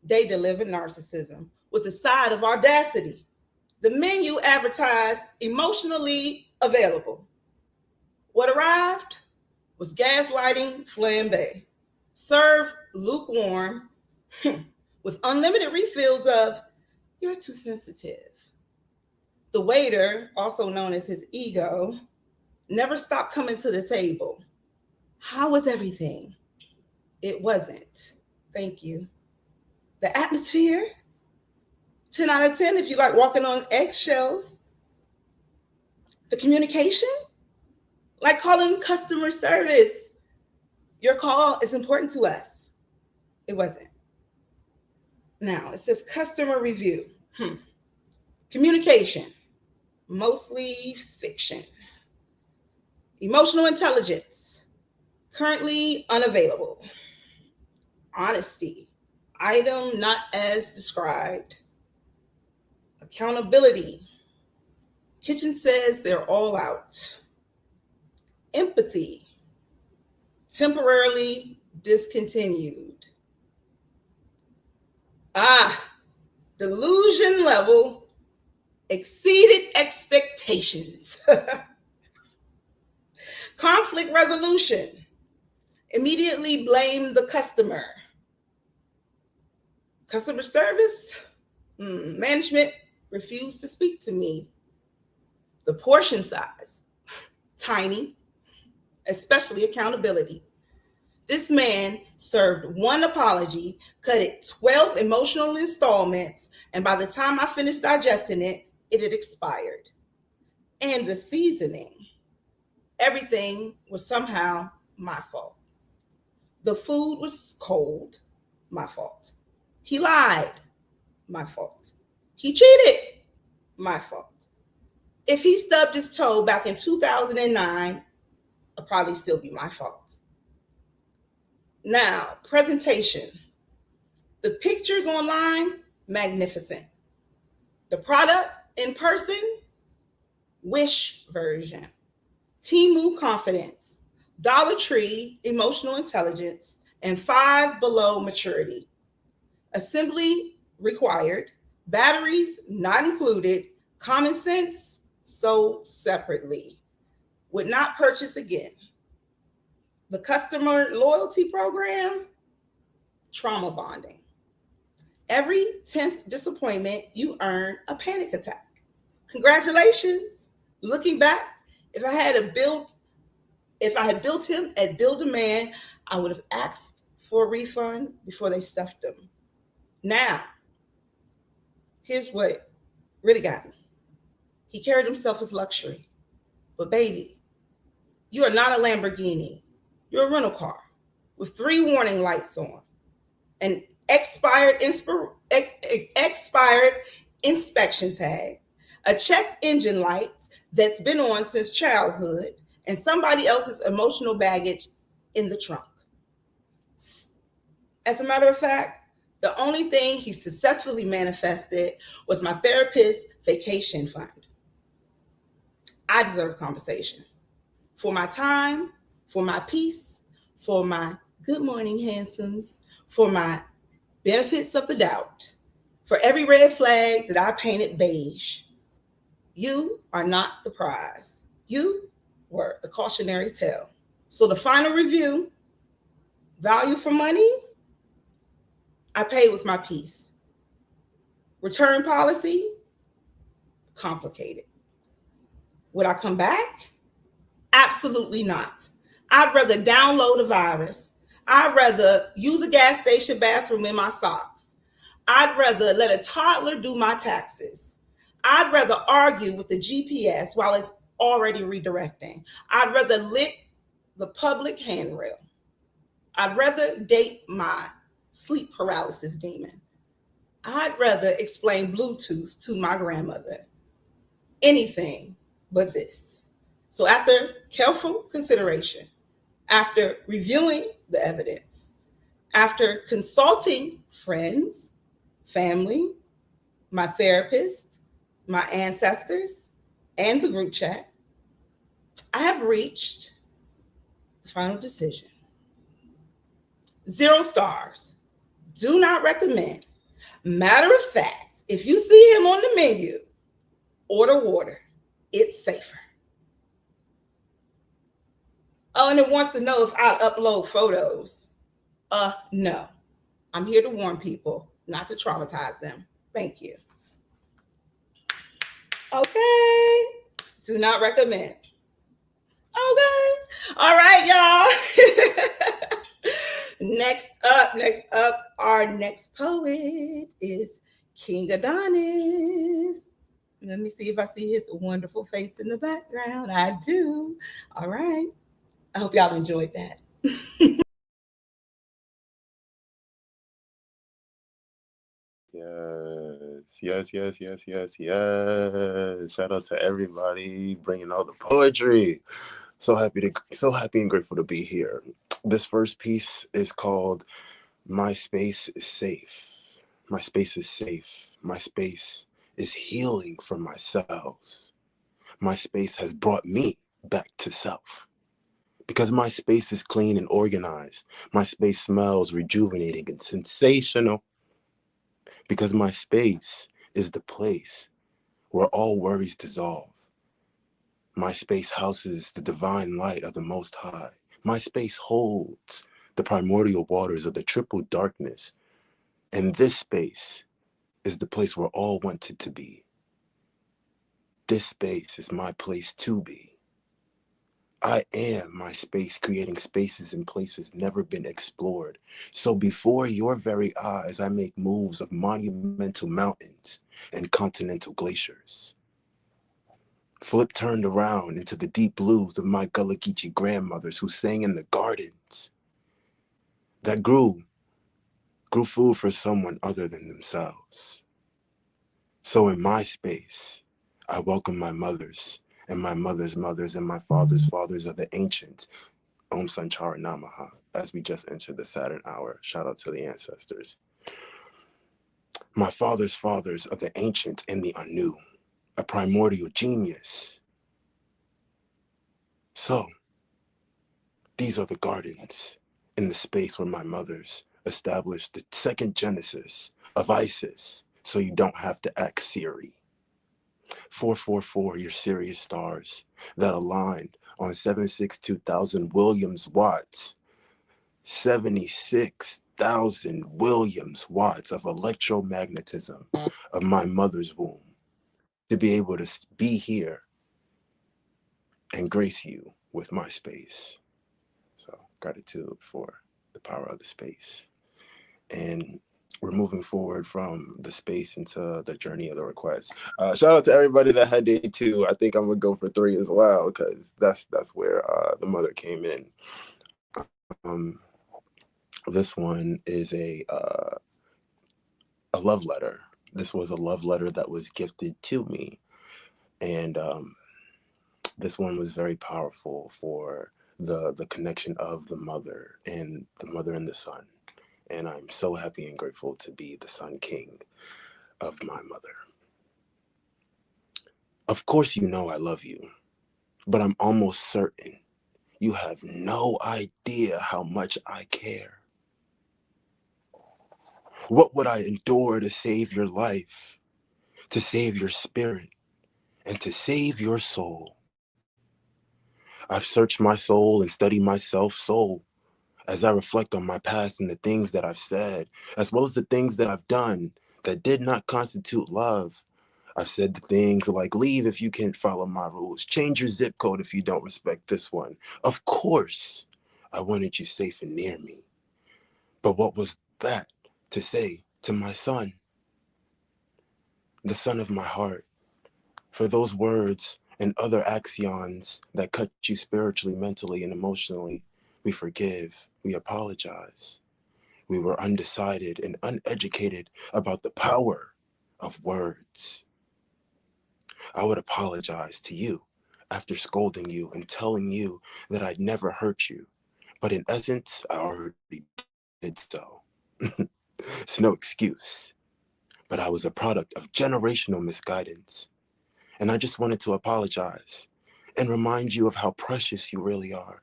They delivered narcissism with a side of audacity. The menu advertised emotionally available. What arrived? was gaslighting flambe. Serve lukewarm with unlimited refills of, you're too sensitive. The waiter, also known as his ego, never stopped coming to the table. How was everything? It wasn't. Thank you. The atmosphere, 10 out of 10 if you like walking on eggshells. The communication, like calling customer service. Your call is important to us. It wasn't. Now, it says customer review. Communication, mostly fiction. Emotional intelligence, currently unavailable. Honesty, item not as described. Accountability, kitchen says they're all out. Empathy, temporarily discontinued. Delusion level exceeded expectations. Conflict resolution, immediately blame the customer. Customer service, management refused to speak to me. The portion size, tiny, especially accountability. This man served one apology, cut it 12 emotional installments, and by the time I finished digesting it, it had expired. And the seasoning, everything was somehow my fault. The food was cold, my fault. He lied, my fault. He cheated, my fault. If he stubbed his toe back in 2009, it'll probably still be my fault. Now, presentation. The pictures online, magnificent. The product in person, Wish version. Temu confidence, Dollar Tree emotional intelligence, and Five Below maturity. Assembly required, batteries not included, common sense sold separately. Would not purchase again. The customer loyalty program, trauma bonding. Every 10th disappointment, you earn a panic attack. Congratulations. Looking back, if I had built him at Build-A-Man, I would have asked for a refund before they stuffed him. Now, here's what really got me. He carried himself as luxury. But baby, you are not a Lamborghini. You're a rental car with 3 warning lights on, an expired inspection tag, a check engine light that's been on since childhood, and somebody else's emotional baggage in the trunk. As a matter of fact, the only thing he successfully manifested was my therapist's vacation fund. I deserve compensation for my time, for my peace, for my good morning handsomes, for my benefits of the doubt, for every red flag that I painted beige. You are not the prize. You were the cautionary tale. So the final review, value for money, I pay with my peace. Return policy, complicated. Would I come back? Absolutely not. I'd rather download a virus. I'd rather use a gas station bathroom in my socks. I'd rather let a toddler do my taxes. I'd rather argue with the GPS while it's already redirecting. I'd rather lick the public handrail. I'd rather date my sleep paralysis demon. I'd rather explain Bluetooth to my grandmother. Anything but this. So after careful consideration, after reviewing the evidence, after consulting friends, family, my therapist, my ancestors, and the group chat, I have reached the final decision. 0 stars. Do not recommend. Matter of fact, if you see him on the menu, order water. It's safer. Oh, and it wants to know if I upload photos. No. I'm here to warn people, not to traumatize them. Thank you. Okay. Do not recommend. Okay. All right, y'all. Next up, our next poet is King Adonis. Let me see if I see his wonderful face in the background. I do. All right. I hope y'all enjoyed that. Yes. Shout out to everybody bringing all the poetry. So happy and grateful to be here. This first piece is called My Space is Safe. My space is safe. My space is healing from my cells. My space has brought me back to self. Because my space is clean and organized. My space smells rejuvenating and sensational. Because my space is the place where all worries dissolve. My space houses the divine light of the Most High. My space holds the primordial waters of the triple darkness. And this space is the place where all wanted to be. This space is my place to be. I am my space, creating spaces and places never been explored. So before your very eyes, I make moves of monumental mountains and continental glaciers. Flip turned around into the deep blues of my Gullah Geechee grandmothers who sang in the gardens that grew food for someone other than themselves. So in my space, I welcome my mothers and my mother's mothers and my father's fathers of the ancients. Om Sanchara Namaha. As we just entered the Saturn hour, shout out to the ancestors. My father's fathers of the ancient and the Anu, a primordial genius. So, these are the gardens in the space where my mothers established the second genesis of Isis, so you don't have to act Siri. 444, your Sirius stars that aligned on 762,000 Williams watts. 76,000 Williams watts of electromagnetism of my mother's womb to be able to be here and grace you with my space. So gratitude for the power of the space. And we're moving forward from the space into the journey of the request. Shout out to everybody that had day 2. I think I'm gonna go for 3 as well, because that's where the mother came in. This one is a love letter. This was a love letter that was gifted to me, and this one was very powerful for the connection of the mother and the son. And I'm so happy and grateful to be the Sun King of my mother. Of course, you know I love you, but I'm almost certain you have no idea how much I care. What would I endure to save your life, to save your spirit, and to save your soul? I've searched my soul and studied myself soul as I reflect on my past and the things that I've said, as well as the things that I've done that did not constitute love. I've said the things like, leave if you can't follow my rules, change your zip code if you don't respect this one. Of course, I wanted you safe and near me. But what was that to say to my son, the son of my heart? For those words and other axions that cut you spiritually, mentally, and emotionally, we forgive, we apologize. We were undecided and uneducated about the power of words. I would apologize to you after scolding you and telling you that I'd never hurt you. But in essence, I already did so. It's no excuse. But I was a product of generational misguidance. And I just wanted to apologize and remind you of how precious you really are,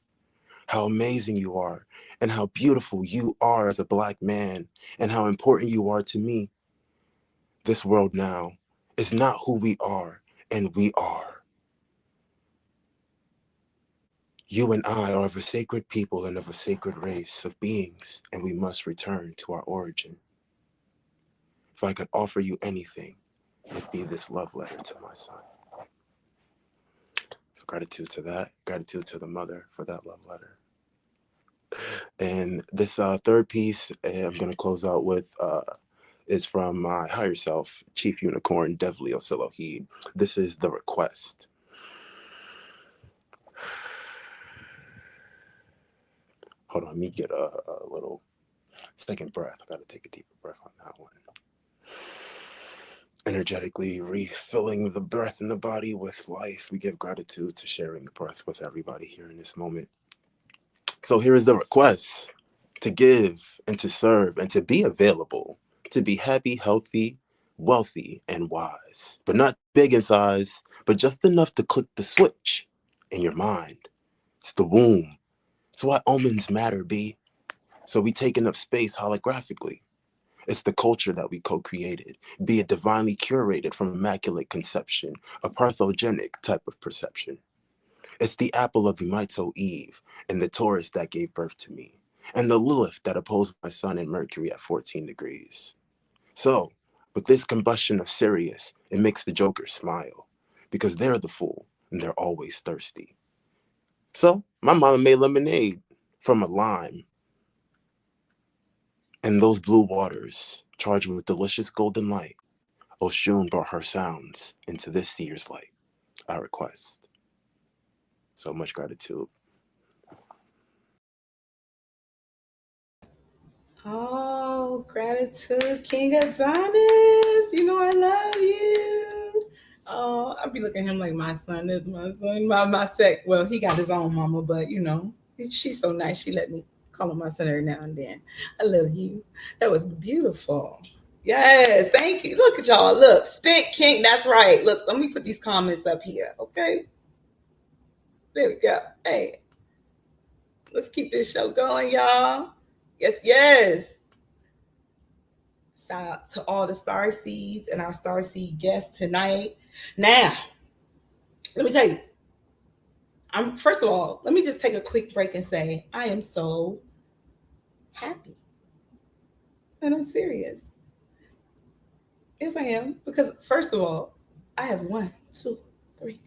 how amazing you are, and how beautiful you are as a Black man, and how important you are to me. This world now is not who we are, and we are. You and I are of a sacred people and of a sacred race of beings, and we must return to our origin. If I could offer you anything, it'd be this love letter to my son. So gratitude to that. Gratitude to the mother for that love letter. And this third piece I'm going to close out with is from my higher self, Chief Unicorn Devlio Silohid. This is The Request. Hold on, let me get a little second breath. I got to take a deeper breath on that one. Energetically refilling the breath in the body with life. We give gratitude to sharing the breath with everybody here in this moment. So here is the request: to give and to serve and to be available, to be happy, healthy, wealthy, and wise, but not big in size, but just enough to click the switch in your mind. It's the womb. It's why omens matter, B. So we taking up space holographically. It's the culture that we co-created, be it divinely curated from immaculate conception, a parthogenic type of perception. It's the apple of the Mito Eve and the Taurus that gave birth to me, and the Lilith that opposed my sun and Mercury at 14 degrees. So, with this combustion of Sirius, it makes the Joker smile, because they're the fool and they're always thirsty. So, my mama made lemonade from a lime, and those blue waters, charged with delicious golden light, Oshun brought her sounds into this seer's light. I request. So much gratitude. Oh, gratitude, King Adonis. You know I love you. Oh, I'll be looking at him like my son is my son. My sec. Well, he got his own mama, but you know, she's so nice. She let me call him my son every now and then. I love you. That was beautiful. Yes, thank you. Look at y'all. Look, Spit King. That's right. Look, let me put these comments up here. Okay. There we go. Hey, let's keep this show going, y'all. Yes, yes. Shout out to all the Starseeds and our Starseed guests tonight. Now, let me tell you, first of all, let me just take a quick break and say I am so happy. And I'm serious. Yes, I am. Because first of all, I have 1, 2, 3,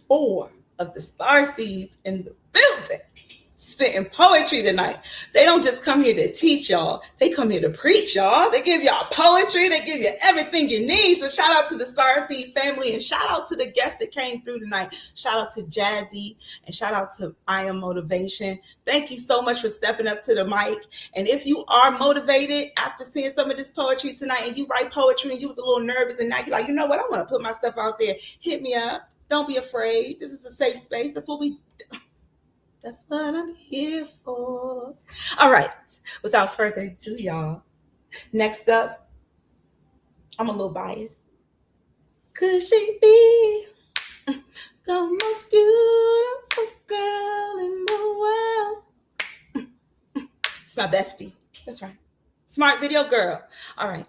4 of the Starseeds in the building spitting poetry tonight. They don't just come here to teach y'all. They come here to preach y'all. They give y'all poetry. They give you everything you need. So shout out to the Starseed family and shout out to the guests that came through tonight. Shout out to Jazzy and shout out to I Am Motivation. Thank you so much for stepping up to the mic. And if you are motivated after seeing some of this poetry tonight and you write poetry and you was a little nervous and now you're like, you know what? I want to put my stuff out there. Hit me up. Don't be afraid. This is a safe space. That's what I'm here for. All right. Without further ado, y'all. Next up, I'm a little biased. Could she be the most beautiful girl in the world? It's my bestie. That's right. Smart video girl. All right.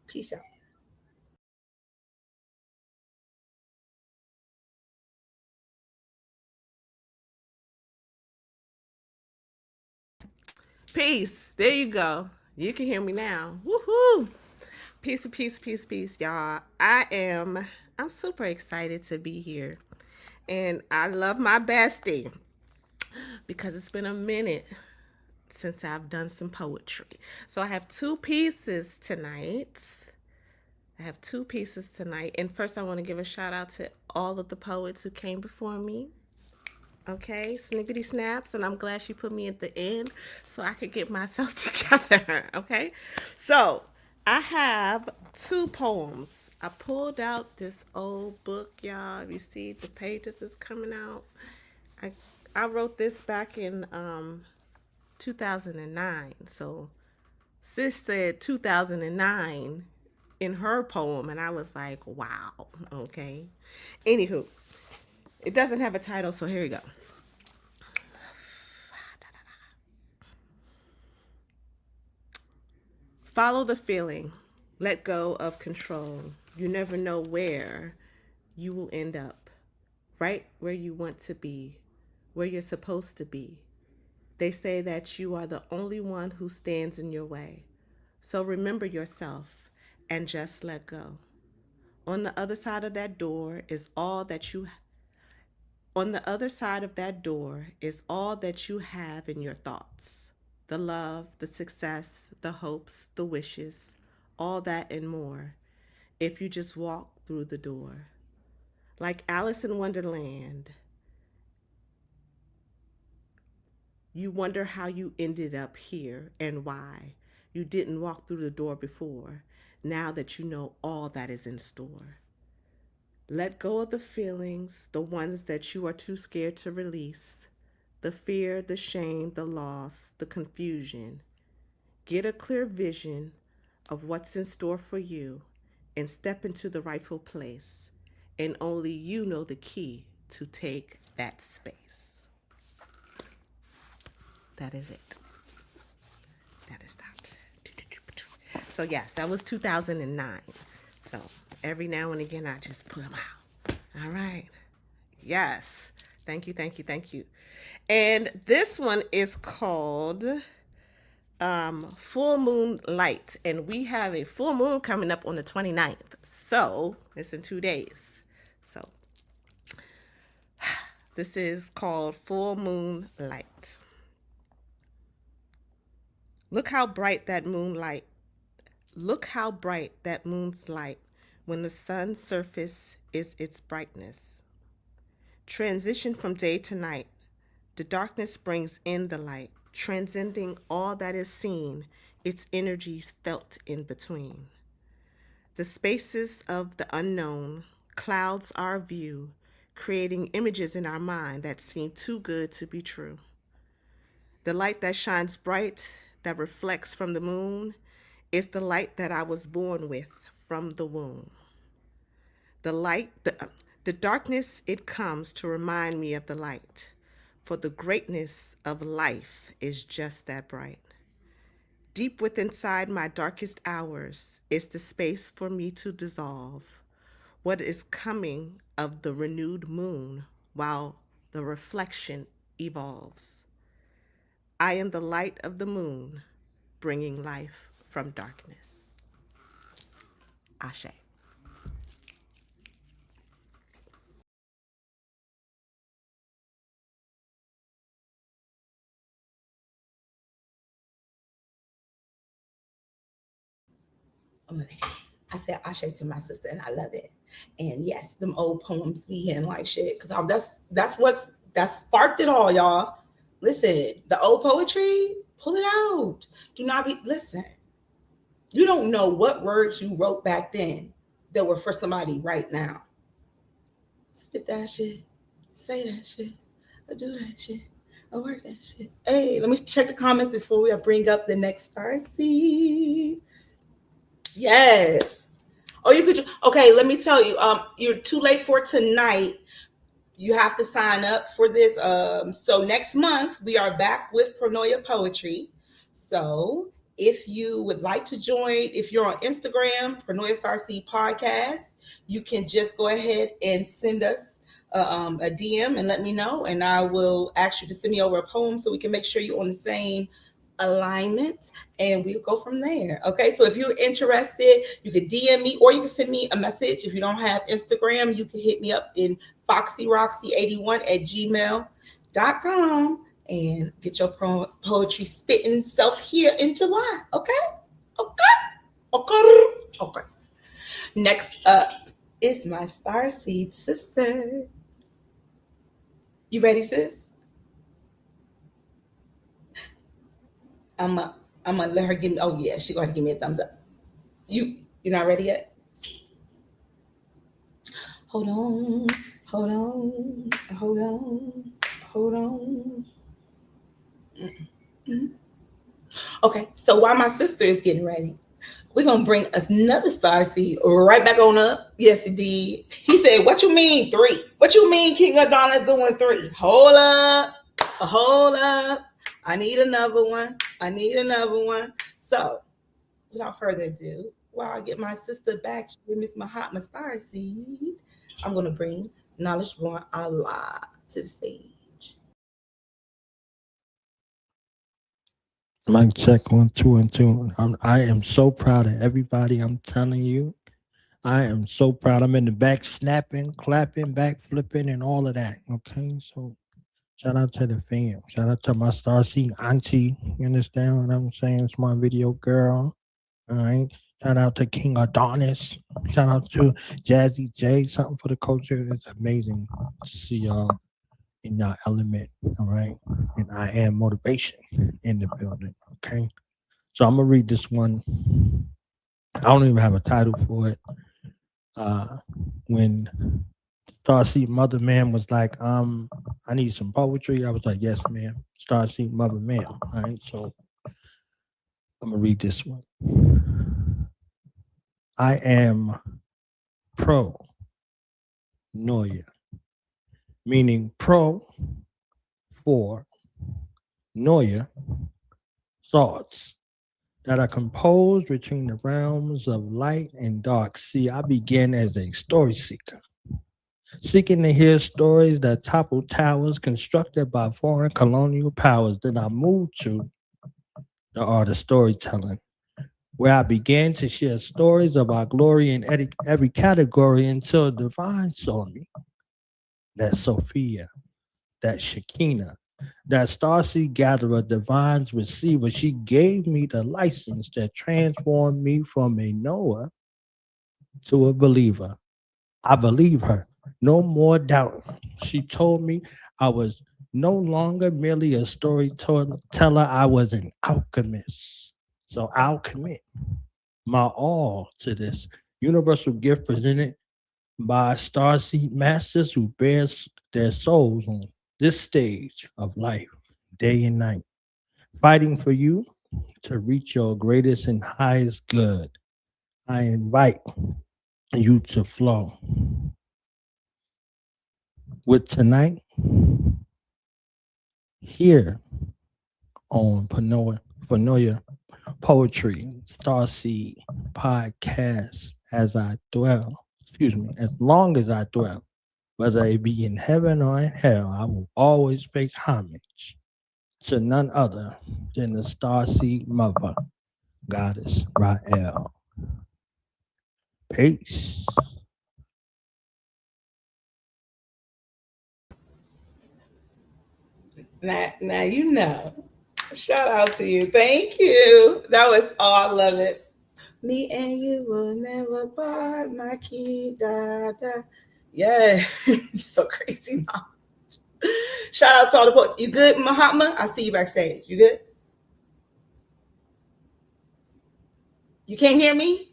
Peace out. Peace. There you go. You can hear me now. Woohoo! Peace, peace, y'all. I'm super excited to be here. And I love my bestie because it's been a minute since I've done some poetry. So I have 2 pieces tonight. And first I want to give a shout out to all of the poets who came before me. Okay, snippety snaps, and I'm glad she put me at the end so I could get myself together. Okay, so I have 2 poems. I pulled out this old book, y'all. You see the pages is coming out. I wrote this back in 2009. So sis said 2009 in her poem, and I was like, wow. Okay. Anywho, it doesn't have a title, so here we go. Follow the feeling. Let go of control. You never know where you will end up. Right where you want to be, where you're supposed to be. They say that you are the only one who stands in your way. So remember yourself and just let go. On the other side of that door is all that you On the other side of that door is all that you have in your thoughts. The love, the success, the hopes, the wishes, all that and more. If you just walk through the door. Like Alice in Wonderland, you wonder how you ended up here and why you didn't walk through the door before, now that you know all that is in store. Let go of the feelings, the ones that you are too scared to release, the fear, the shame, the loss, the confusion. Get a clear vision of what's in store for you and step into the rightful place. And only you know the key to take that space. That is it. That is that. So yes, that was 2009. So every now and again, I just put them out. All right. Yes. Thank you, thank you, thank you. And this one is called Full Moon Light. And we have a full moon coming up on the 29th. So it's in 2 days. So this is called Full Moon Light. Look how bright that moon's light when the sun's surface is its brightness. Transition from day to night. The darkness brings in the light, transcending all that is seen, its energy felt in between. The spaces of the unknown clouds our view, creating images in our mind that seem too good to be true. The light that shines bright, that reflects from the moon, is the light that I was born with from the womb. The darkness, it comes to remind me of the light, for the greatness of life is just that bright. Deep within inside my darkest hours is the space for me to dissolve what is coming of the renewed moon while the reflection evolves. I am the light of the moon, bringing life from darkness. Ashe. I said Ashe to my sister, and I love it. And yes, them old poems be hitting like shit, because that sparked it all, y'all. Listen, the old poetry, pull it out. Do not be listen. You don't know what words you wrote back then that were for somebody right now. Spit that shit, say that shit, or do that shit, or work that shit. Hey, let me check the comments before we bring up the next Starseed. Yes. Oh, you could. Okay, let me tell you. You're too late for tonight. You have to sign up for this. So next month we are back with Pronoia Poetry. So if you would like to join, if you're on Instagram, Pronoia Starseed Podcast, you can just go ahead and send us a DM and let me know, and I will ask you to send me over a poem so we can make sure you're on the same alignment, and we'll go from there. Okay, so if you're interested, you can DM me or you can send me a message. If you don't have Instagram, you can hit me up in foxyroxy81@gmail.com and get your poetry spitting self here in July. Okay. Next up is my Starseed sister. You ready, sis? I'm gonna let her give me. Oh yeah, she's gonna give me a thumbs up. You're not ready yet? Hold on. Okay, so while my sister is getting ready, we're gonna bring us another Starseed right back on up. Yes, indeed. He said, "What you mean 3? What you mean King Adonis doing 3? Hold up. I need another one. So, without further ado, while I get my sister back here, Miss Mahatma Starseed, I'm gonna bring Knowledge Born Allah to the stage. Mic check 1, 2, and 2. I am so proud of everybody. I'm telling you, I am so proud. I'm in the back snapping, clapping, back flipping, and all of that. Okay, so shout out to the fam. Shout out to my Starseed auntie. You understand what I'm saying? It's my video girl. All right. Shout out to King Adonis. Shout out to Jazzy J. Something for the culture. It's amazing to see y'all in your element. All right. And I am motivation in the building. Okay. So I'm gonna read this one. I don't even have a title for it. When Starseed Mother Man was like, I need some poetry. I was like, yes, ma'am. Starseed Mother Man. All right. So I'm gonna read this one. I am Pronoia, meaning pro for noia, thoughts that are composed between the realms of light and dark. See, I began as a story seeker, seeking to hear stories that topple towers constructed by foreign colonial powers. Then I moved to the art of storytelling, where I began to share stories of our glory in every category until divine saw me. That Sophia, that Shekinah, that Starseed gatherer, divine's receiver, she gave me the license that transformed me from a knower to a believer. I believe her. No more doubt. She told me I was no longer merely a storyteller, I was an alchemist. So I'll commit my all to this universal gift presented by Starseed masters who bears their souls on this stage of life, day and night, fighting for you to reach your greatest and highest good. I invite you to flow with tonight here on Pronoia Poetry, Starseed Podcast, as long as I dwell, whether it be in heaven or in hell, I will always pay homage to none other than the Starseed Mother, Goddess Rael. Peace. Now you know. Shout out to you. Thank you. That was I love it. Me and you will never part, my key. Da da. Yeah, you're so crazy, mom. Shout out to all the poets. You good, Mahatma? I see you backstage. You good? You can't hear me?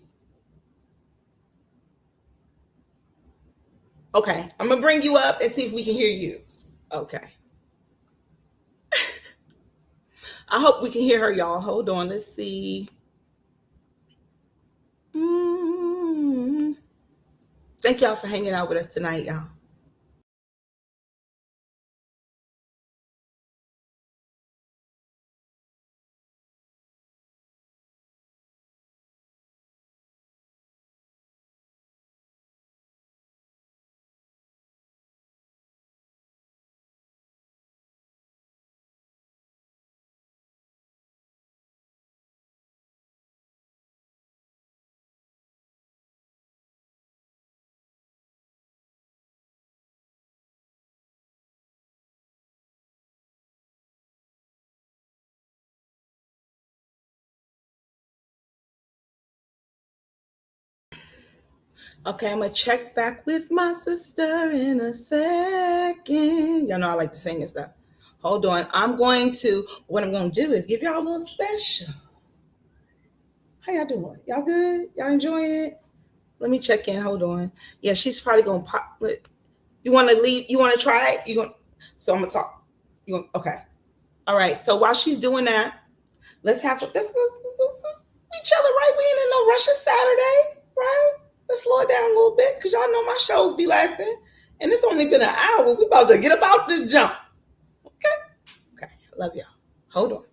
Okay, I'm gonna bring you up and see if we can hear you. Okay. I hope we can hear her, y'all. Hold on, let's see. Thank y'all for hanging out with us tonight, y'all. Okay, I'm gonna check back with my sister in a second. Y'all know I like to sing and stuff. Hold on. What I'm gonna do is give y'all a little special. How y'all doing? Y'all good? Y'all enjoying it? Let me check in. Hold on. Yeah, she's probably gonna pop. You wanna leave? You wanna try it? So I'm gonna talk. Okay. All right. So while she's doing that, let's be chilling, right? We ain't in no rush. It's Saturday, right? Let's slow it down a little bit because y'all know my shows be lasting. And it's only been an hour. We about to get about this jump. Okay. Love y'all. Hold on.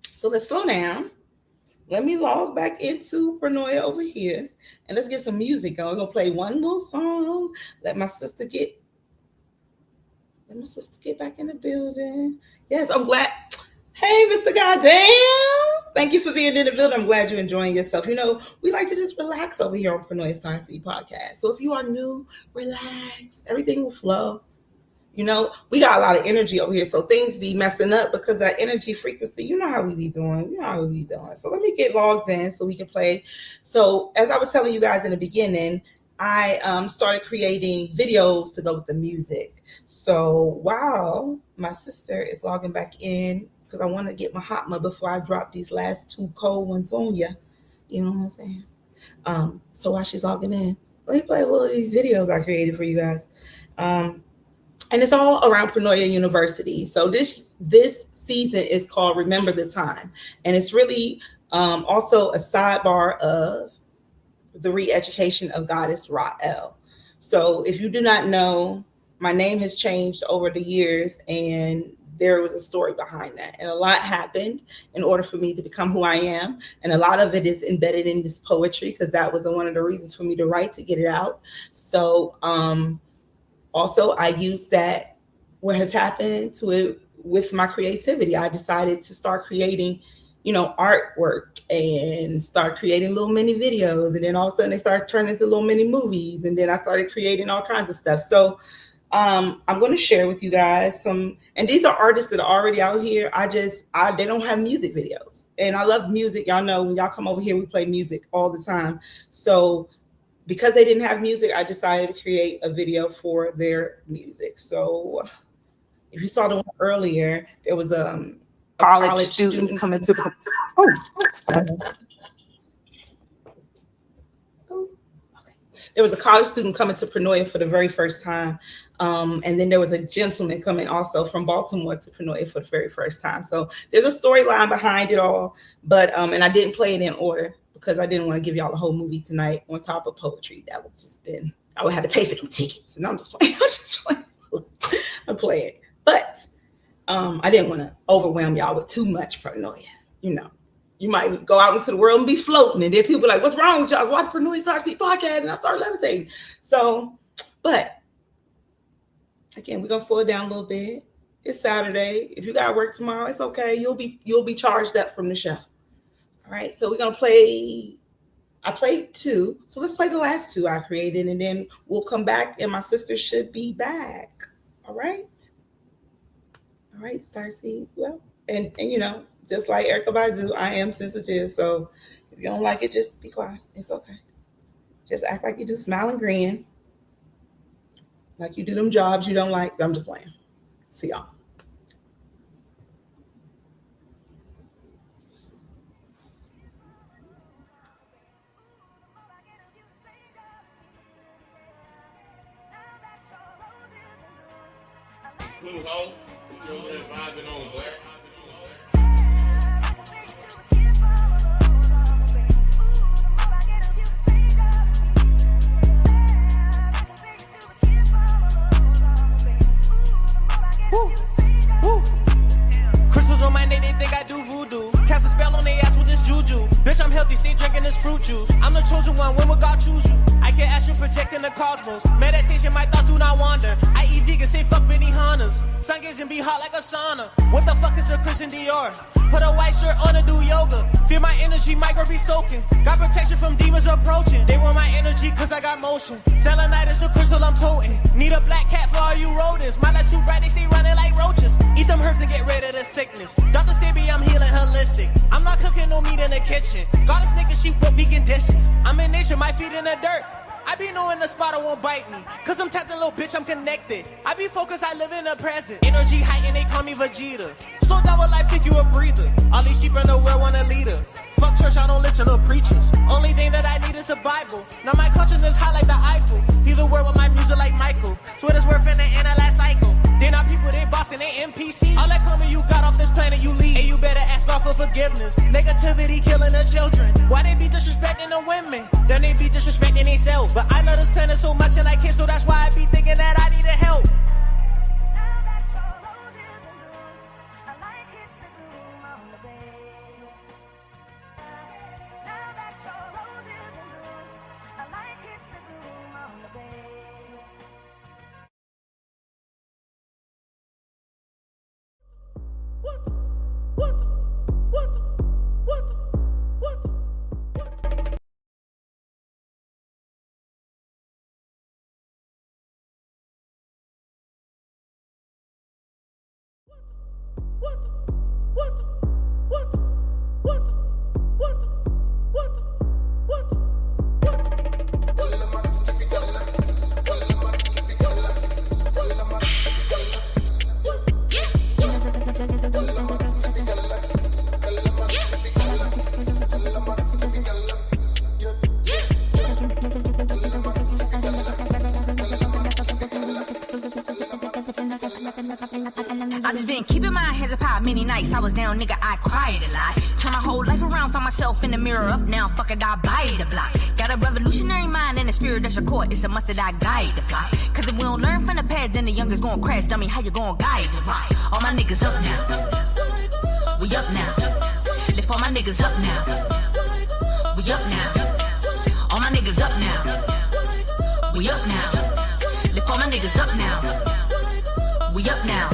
So let's slow down. Let me log back into Pronoia over here. And let's get some music going. We're gonna play one little song. Let my sister get back in the building. Yes, I'm glad. Hey, Mr. Goddamn. thank you for being in the building. I'm glad you're enjoying yourself. You know, we like to just relax over here on Pronoia Starseed Podcast. So if you are new, relax. Everything will flow. You know, we got a lot of energy over here, so things be messing up because that energy frequency, you know how we be doing. You know how we be doing. So let me get logged in so we can play. So as I was telling you guys in the beginning, I started creating videos to go with the music. So while my sister is logging back in, because I want to get my Hotma before I drop these last 2 cold ones on you. You know what I'm saying? So while she's logging in, let me play a little of these videos I created for you guys. And it's all around Pronoia University. So this season is called Remember the Time. And it's really also a sidebar of the re-education of Goddess Ra'el. So if you do not know, my name has changed over the years, and there was a story behind that. And a lot happened in order for me to become who I am. And a lot of it is embedded in this poetry, because that was one of the reasons for me to write, to get it out. So also, I use that, what has happened to it with my creativity. I decided to start creating, you know, artwork and start creating little mini videos. And then all of a sudden they started turning into little mini movies. And then I started creating all kinds of stuff. So I'm going to share with you guys some, and these are artists that are already out here. They don't have music videos. And I love music. Y'all know when y'all come over here, we play music all the time. So because they didn't have music, I decided to create a video for their music. So if you saw the one earlier, there was a college student coming to There was a college student coming to Pronoia for the very first time. And then there was a gentleman coming also from Baltimore to Pronoia for the very first time. So there's a storyline behind it all, but and I didn't play it in order, because I didn't want to give y'all the whole movie tonight on top of poetry. That would just been, I would have to pay for them tickets. And I'm just playing. I'm playing. But I didn't want to overwhelm y'all with too much Pronoia. You know, you might go out into the world and be floating, and then people are like, what's wrong with y'all? I was watching Pronoia Starseed Podcast and I started levitating. So, but again, we're gonna slow it down a little bit. It's Saturday. If you got work tomorrow, it's okay. You'll be charged up from the show. All right, so we're gonna play. I played 2, so let's play the last 2 I created, and then we'll come back, and my sister should be back. All right, Starseeds. Well, and you know, just like Erica Badu, I am sensitive. So if you don't like it, just be quiet. It's okay. Just act like you do, smile and grin, like you do them jobs you don't like. I'm just playing. See y'all. Crystals on my neck, they think I do voodoo. Cast a spell on their ass with this juju. Bitch, I'm healthy, stay drinking this fruit juice. I'm the chosen one, when will God choose you? I get astral projecting the cosmos. Meditation, my thoughts do not wander. I eat vegan, say fuck Benny Hannas. Sun gazing be hot like a sauna. What the fuck is a Christian Dior? Put a white shirt on to do yoga. Feel my energy, micro be soaking. Got protection from demons approaching. They want my energy cause I got motion. Selenite is the crystal I'm toting. Need a black cat for all you rodents. My light too bright, they stay running like roaches. Eat them herbs and get rid of the sickness. Dr. Sebi, I'm healing holistic. I'm not cooking no meat in the kitchen. Goddess nigga, she whip vegan dishes. I'm in nature, my feet in the dirt. I be knowing the spotter won't bite me. Cause I'm tapped in, little bitch, I'm connected. I be focused, I live in the present. Energy heightened, they call me Vegeta. Slow down with life, take you a breather. All these sheep in the world want a leader. Fuck church, I don't listen to preachers. Only thing that I need is the Bible. Now my consciousness high like the Eiffel. Hear the word with my music like Michael. Swear it's worth in the end of last cycle. They not people, they bossing, they NPC. All that karma you got off this planet, you leave. And you better ask God for forgiveness. Negativity killing the children. Why they be disrespecting the women? Then they be disrespecting themselves. But I love this planet so much and I can't, so that's why I be thinking that I need a help. What? Then keep in mind, hands apart, many nights I was down, nigga, I cried a lot. Turn my whole life around, find myself in the mirror up now, fuck it, I buy the block. Got a revolutionary mind and a spirit that's your core, it's a must that I guide the flock. Cause if we don't learn from the past, then the youngest gon' crash, dummy, how you gon' guide the rock? All my niggas up now, we up now. Lift all my niggas up now, we up now. All my niggas up now, we up now. Lift all my niggas up now, we up now.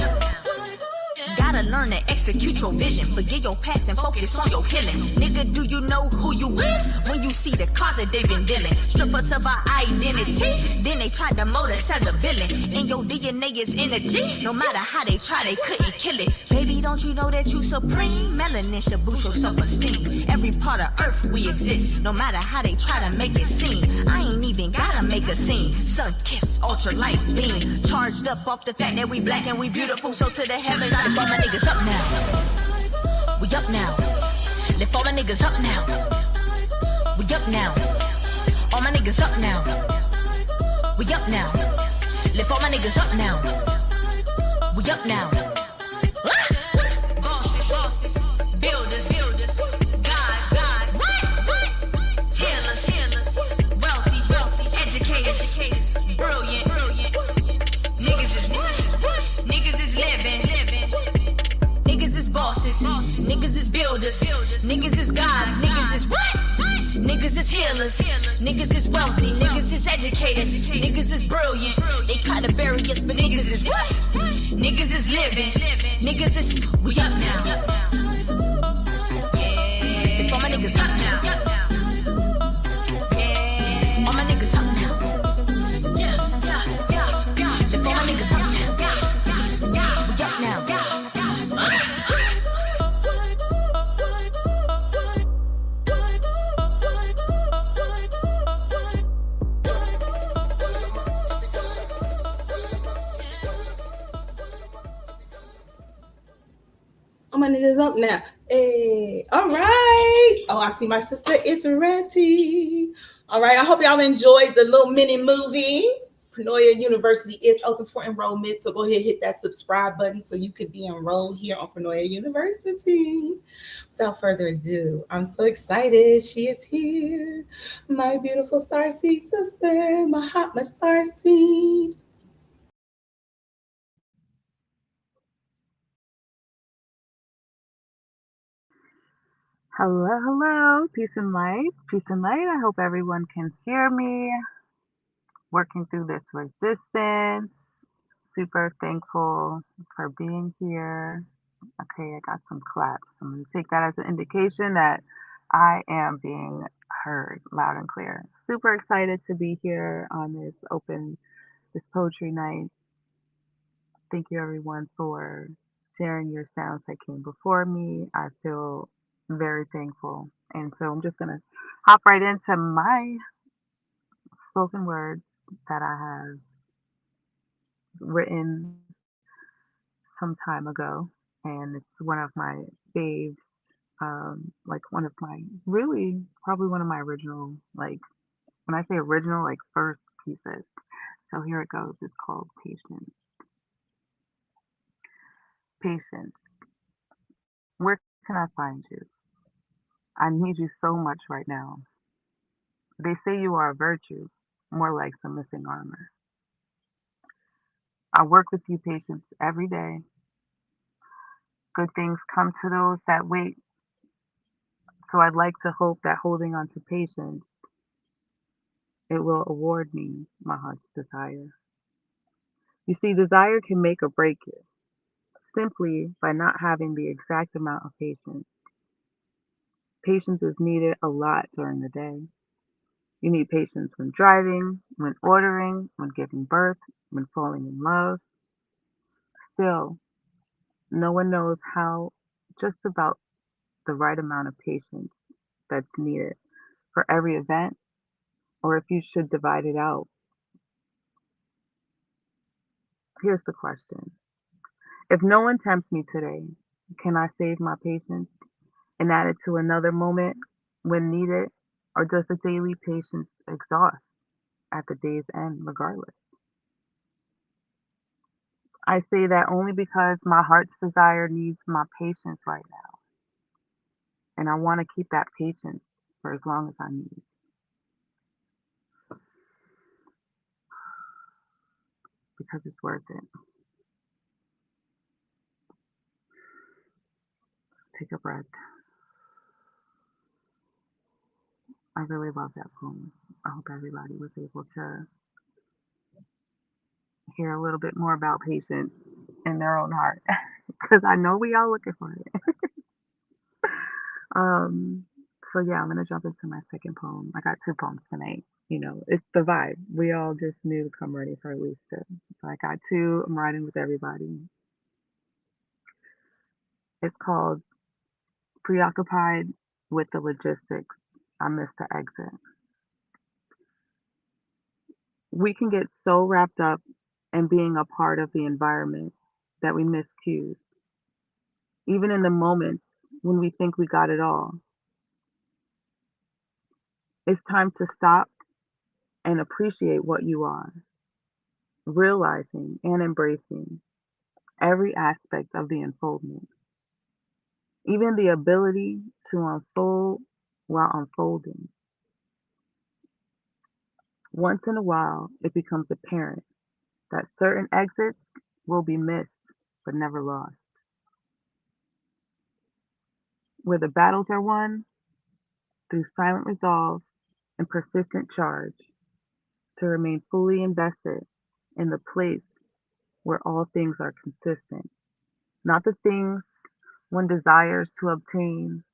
Gotta learn to execute your vision. Forget your past and focus on your healing. Nigga, do you know who you is? When you see the closet they've been dealing. Strip us of our identity, then they tried to mold us as a villain. And your DNA is energy. No matter how they try, they couldn't kill it. Baby, don't you know that you supreme? Melanin should boost your self-esteem. Every part of earth we exist. No matter how they try to make it seem. I ain't even gotta make a scene. Sun kiss, ultra light beam. Charged up off the fact that we black and we beautiful. So to the heavens, I just want my niggas up now. We up now. Lift all my niggas up now. We up now. All my niggas up now. We up now. Lift all my niggas up now. We up now. Bosses, builders, guys, what? Healers, wealthy, educators, brilliant. Niggas is what? Niggas is living. Niggas is bosses, niggas is builders, niggas is guys, niggas is what? Niggas is healers, niggas is wealthy, niggas is educators, niggas is brilliant. They try to bury us, but niggas is what? Niggas is living, niggas is, we up now. Yeah, if all my niggas up now. Yeah, all my niggas up now. Yeah, if all my niggas up now. We up now. My niggas up now. Hey, all right. Oh, I see my sister. It's ready. All right. I hope y'all enjoyed the little mini movie. Pronoia University is open for enrollment. So go ahead and hit that subscribe button so you can be enrolled here on Pronoia University. Without further ado, I'm so excited. She is here. My beautiful Starseed sister, Mahatma Starseed. Hello, peace and light, I hope everyone can hear me. Working through this resistance, super thankful for being here. Okay, I got some claps. I'm going to take that as an indication that I am being heard loud and clear. Super excited to be here on this poetry night. Thank you everyone for sharing your sounds that came before me. I feel very thankful. And so I'm just going to hop right into my spoken words that I have written some time ago. And it's one of my faves, like one of my really, probably one of my original, like when I say original, like first pieces. So here it goes. It's called Patience. Patience. Where can I find you? I need you so much right now. They say you are a virtue, more like some missing armor. I work with you, patience, every day. Good things come to those that wait. So I'd like to hope that holding on to patience, it will award me my heart's desire. You see, desire can make or break you, simply by not having the exact amount of patience. Patience is needed a lot during the day. You need patience when driving, when ordering, when giving birth, when falling in love. Still, no one knows how just about the right amount of patience that's needed for every event, or if you should divide it out. Here's the question. If no one tempts me today, can I save my patience and add it to another moment when needed? Or does the daily patience exhaust at the day's end regardless? I say that only because my heart's desire needs my patience right now. And I want to keep that patience for as long as I need. Because it's worth it. Take a breath. I really love that poem. I hope everybody was able to hear a little bit more about patience in their own heart. Because I know we all looking for it. um, so yeah, I'm gonna jump into my second poem. I got two poems tonight. You know, it's the vibe. We all just knew to come ready for at least two. So I got two. I'm riding with everybody. It's called Preoccupied with the Logistics. I missed the exit. We can get so wrapped up in being a part of the environment that we miss cues. Even in the moments when we think we got it all, it's time to stop and appreciate what you are, realizing and embracing every aspect of the unfoldment, even the ability to unfold while unfolding. Once in a while, it becomes apparent that certain exits will be missed but never lost. Where the battles are won through silent resolve and persistent charge to remain fully invested in the place where all things are consistent. Not the things one desires to obtain,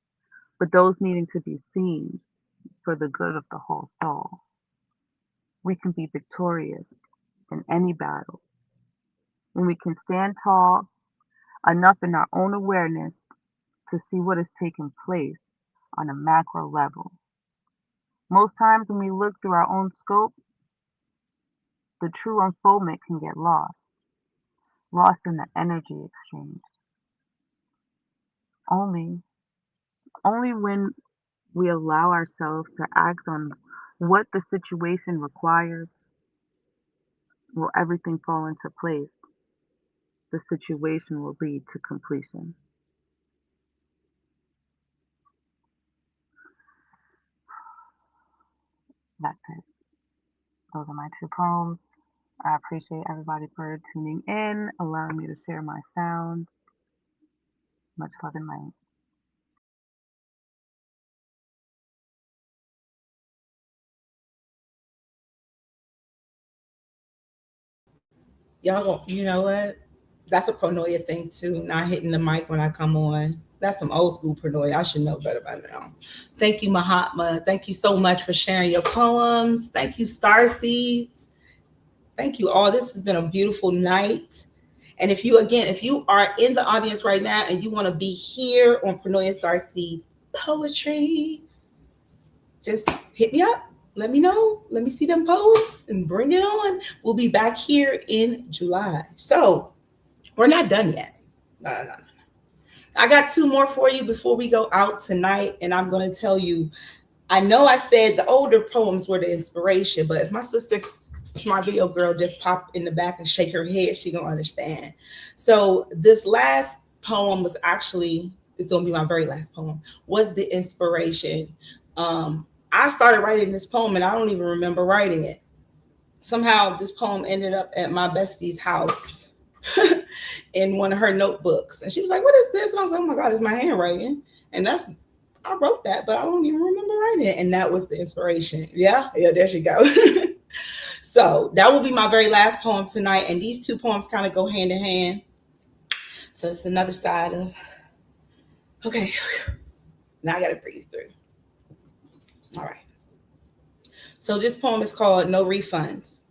but those needing to be seen for the good of the whole soul. We can be victorious in any battle when we can stand tall enough in our own awareness to see what is taking place on a macro level. Most times when we look through our own scope, the true unfoldment can get lost in the energy exchange. Only, only when we allow ourselves to act on what the situation requires will everything fall into place. The situation will lead to completion. That's it. Those are my two poems. I appreciate everybody for tuning in, allowing me to share my sounds. Much love and light. Y'all, you know what? That's a Pronoia thing too. Not hitting the mic when I come on. That's some old school Pronoia. I should know better by now. Thank you, Mahatma. Thank you so much for sharing your poems. Thank you, Starseeds. Thank you all. This has been a beautiful night. And if you are in the audience right now and you want to be here on Pronoia Starseed Poetry, just hit me up. Let me know. Let me see them posts and bring it on. We'll be back here in July. So we're not done yet. No. I got two more for you before we go out tonight. And I'm going to tell you, I know I said the older poems were the inspiration, but if my sister, my video girl, just pop in the back and shake her head, she gonna understand. So this last poem was actually, it's gonna be my very last poem, was the inspiration. I started writing this poem and I don't even remember writing it. Somehow this poem ended up at my bestie's house in one of her notebooks. And she was like, "What is this?" And I was like, "Oh my God, it's my handwriting." And I wrote that, but I don't even remember writing it. And that was the inspiration. Yeah, there she go. So that will be my very last poem tonight. And these two poems kind of go hand in hand. So it's another side of, okay, now I got to breathe through. All right. So this poem is called No Refunds.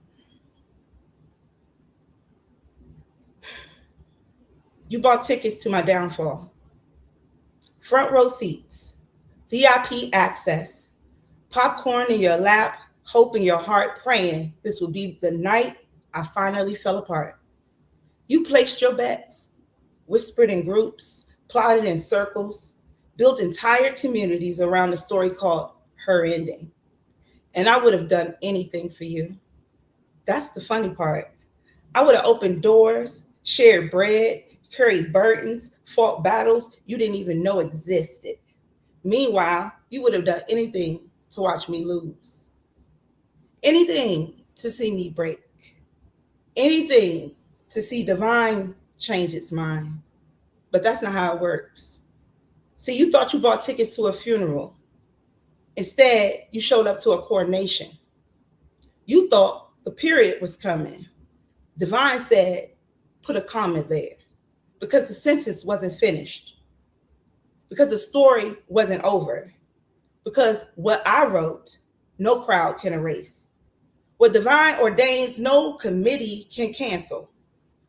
You bought tickets to my downfall. Front row seats, VIP access, popcorn in your lap, hope in your heart, praying this will be the night I finally fell apart. You placed your bets, whispered in groups, plotted in circles, built entire communities around the story called Her Ending. And I would have done anything for you. That's the funny part. I would have opened doors, shared bread, carried burdens, fought battles you didn't even know existed. Meanwhile, you would have done anything to watch me lose, anything to see me break, anything to see divine change its mind. But that's not how it works. See, you thought you bought tickets to a funeral. Instead, you showed up to a coronation. You thought the period was coming. Divine said, put a comma there, because the sentence wasn't finished, because the story wasn't over, because what I wrote, no crowd can erase. What divine ordains, no committee can cancel.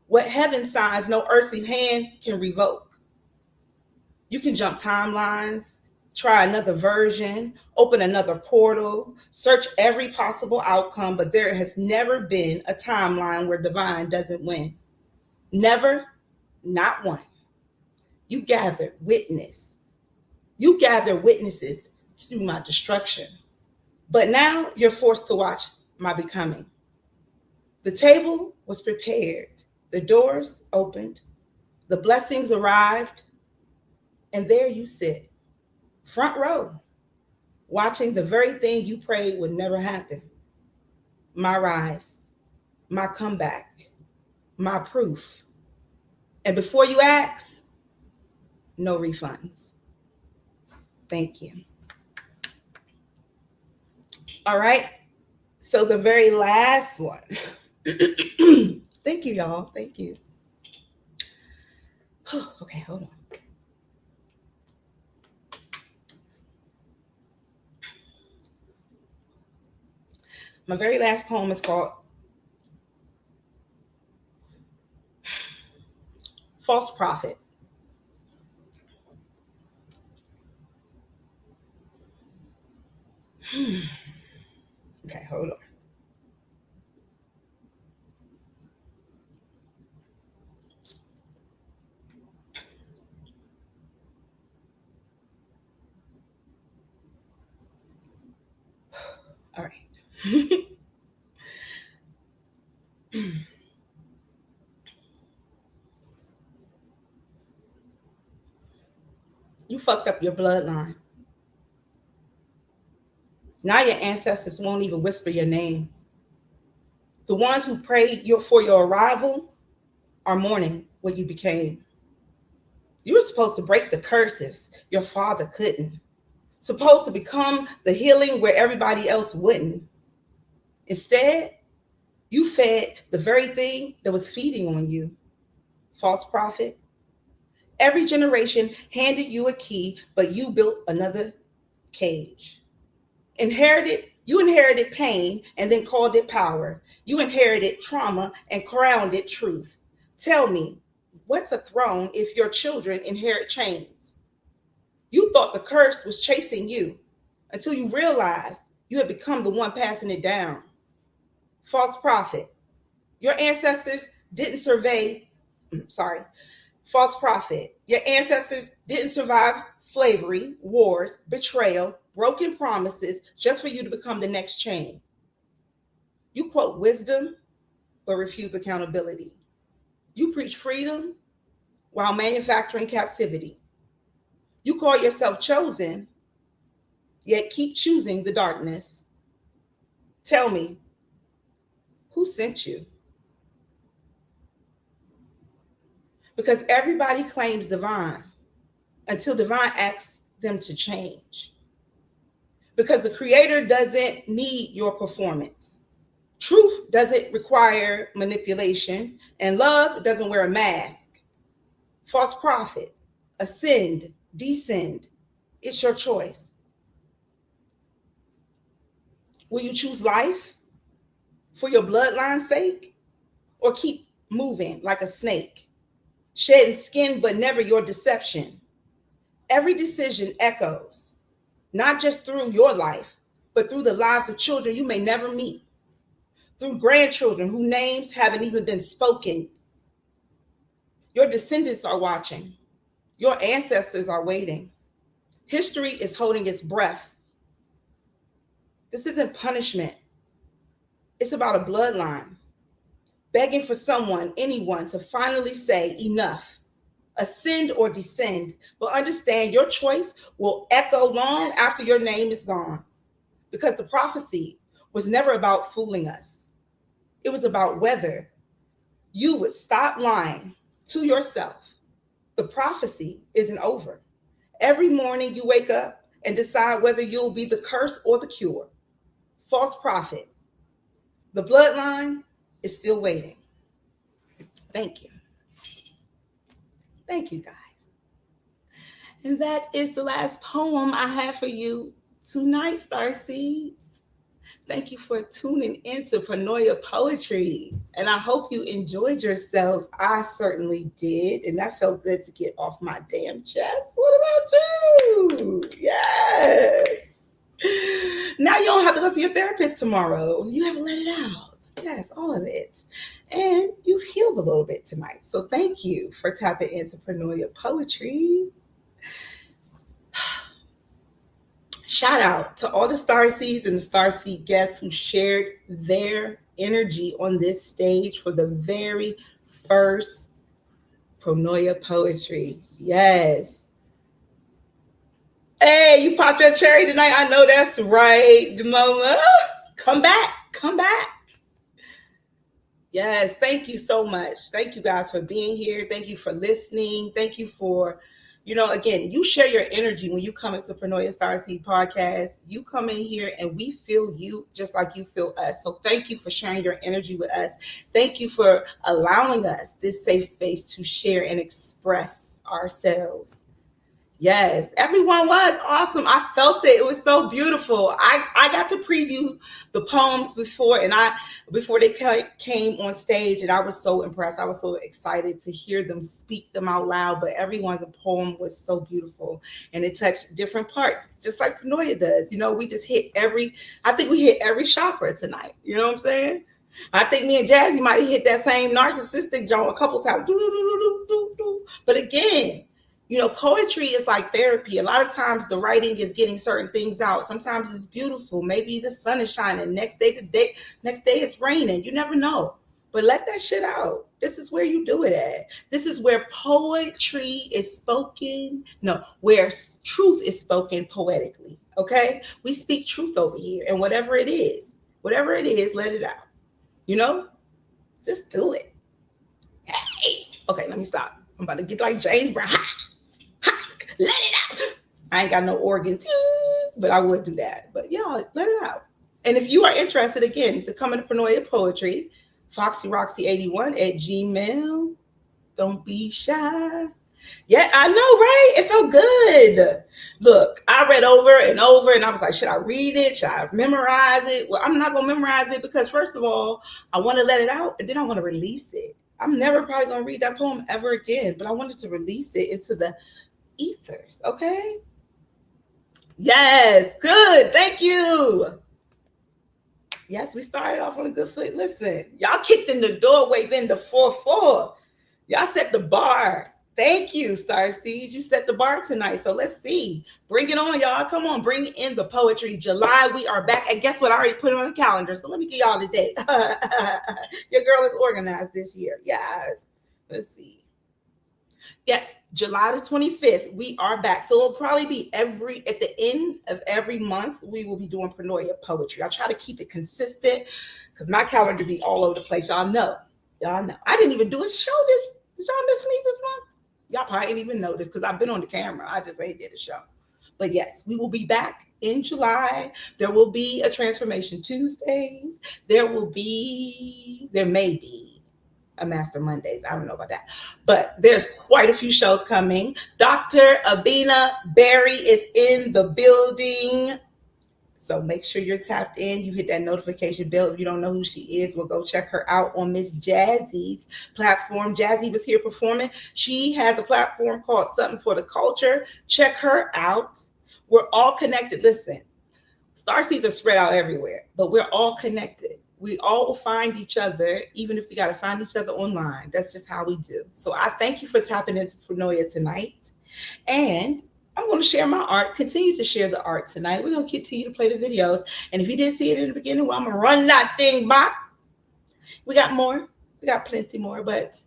What heaven signs, no earthly hand can revoke. You can jump timelines, try another version, open another portal, search every possible outcome, but there has never been a timeline where divine doesn't win. Never, not one. You gather witness. You gather witnesses to my destruction. But now you're forced to watch my becoming. The table was prepared. The doors opened. The blessings arrived. And there you sit, front row, watching the very thing you prayed would never happen. My rise, my comeback, my proof. And before you ask, no refunds. Thank you. All right. So the very last one. Thank you, y'all. Thank you. Okay, hold on. My very last poem is called False Prophet. Okay, hold on. All right. You fucked up your bloodline. Now your ancestors won't even whisper your name. The ones who prayed for your arrival are mourning what you became. You were supposed to break the curses your father couldn't. Supposed to become the healing where everybody else wouldn't. Instead, you fed the very thing that was feeding on you. False prophet. Every generation handed you a key, but you built another cage. You inherited pain and then called it power. You inherited trauma and crowned it truth. Tell me, what's a throne if your children inherit chains? You thought the curse was chasing you until you realized you had become the one passing it down. False prophet. Your ancestors didn't False prophet. Your ancestors didn't survive slavery, wars, betrayal, broken promises just for you to become the next chain. You quote wisdom, but refuse accountability. You preach freedom while manufacturing captivity. You call yourself chosen, yet keep choosing the darkness. Tell me, who sent you? Because everybody claims divine until divine asks them to change. Because the creator doesn't need your performance. Truth doesn't require manipulation, and love doesn't wear a mask. False prophet, ascend, descend. It's your choice. Will you choose life for your bloodline's sake, or keep moving like a snake, shedding skin but never your deception? Every decision echoes, not just through your life, but through the lives of children you may never meet, through grandchildren whose names haven't even been spoken. Your descendants are watching. Your ancestors are waiting. History is holding its breath. This isn't punishment. It's about a bloodline. begging for someone, anyone, to finally say enough. Ascend or descend, but understand your choice will echo long after your name is gone. Because the prophecy was never about fooling us. It was about whether you would stop lying to yourself. The prophecy isn't over. Every morning you wake up and decide whether you'll be the curse or the cure. False prophet. The bloodline is still waiting. Thank you. Thank you, guys. And that is the last poem I have for you tonight, Starseeds. Thank you for tuning into Pronoia Poetry. And I hope you enjoyed yourselves. I certainly did. And that felt good to get off my damn chest. What about you? Yes. Now you don't have to go see your therapist tomorrow. You have to let it out. Yes, all of it. And you've healed a little bit tonight. So thank you for tapping into Pronoia Poetry. Shout out to all the Starseeds and the Starseed guests who shared their energy on this stage for the very first Pronoia Poetry. Yes. Hey, you popped that cherry tonight. I know that's right, Demona. Come back. Come back. Yes, thank you so much. Thank you guys for being here. Thank you for listening. Thank you for, again, you share your energy when you come into Pronoia Starseed Podcast. You come in here and we feel you just like you feel us. So thank you for sharing your energy with us. Thank you for allowing us this safe space to share and express ourselves. Yes, everyone was awesome. I felt it. It was so beautiful. I got to preview the poems before they came on stage, and I was so impressed. I was so excited to hear them speak them out loud. But everyone's poem was so beautiful, and it touched different parts, just like Pronoia does. We just hit I think we hit every chakra tonight. You know what I'm saying? I think me and Jazzy might have hit that same narcissistic joint a couple times. But again, poetry is like therapy. A lot of times the writing is getting certain things out. Sometimes it's beautiful. Maybe the sun is shining. Next day it's raining. You never know. But let that shit out. This is where you do it at. This is where poetry is spoken. No, where truth is spoken poetically. Okay? We speak truth over here. And whatever it is, let it out. Just do it. Hey. Okay, let me stop. I'm about to get like James Brown. Let it out. I ain't got no organs, but I would do that. But y'all, let it out. And if you are interested, again, to come into Pronoia Poetry, FoxyRoxy81@gmail. Don't be shy. Yeah, I know, right? It felt good. Look, I read over and over, and I was like, should I read it? Should I memorize it? Well, I'm not going to memorize it because, first of all, I want to let it out, and then I want to release it. I'm never probably going to read that poem ever again, but I wanted to release it into the ethers, okay? Yes, good. Thank you. Yes, we started off on a good foot. Listen, y'all kicked in the doorway, then the 4-4. Y'all set the bar. Thank you, Starseeds. You set the bar tonight. So let's see. Bring it on, y'all. Come on, bring in the poetry. July, we are back. And guess what? I already put it on the calendar. So let me give y'all the date. Your girl is organized this year. Yes. Let's see. Yes, July the 25th, we are back. So it'll probably be at the end of every month, we will be doing Pronoia Poetry. I'll try to keep it consistent because my calendar be all over the place. Y'all know. I didn't even do a show this. Did y'all miss me this month? Y'all probably didn't even notice because I've been on the camera. I just ain't did a show. But yes, we will be back in July. There will be a Transformation Tuesdays. There may be a Master Mondays. I don't know about that. But there's quite a few shows coming. Dr. Abina Berry is in the building. So make sure you're tapped in. You hit that notification bell. If you don't know who she is, we'll go check her out on Miss Jazzy's platform. Jazzy was here performing. She has a platform called Something for the Culture. Check her out. We're all connected. Listen, Starseeds are spread out everywhere, but we're all connected. We all will find each other, even if we got to find each other online. That's just how we do. So I thank you for tapping into Pronoia tonight. And I'm going to share my art, continue to share the art tonight. We're going to continue to play the videos. And if you didn't see it in the beginning, well, I'm going to run that thing back. We got more. We got plenty more, but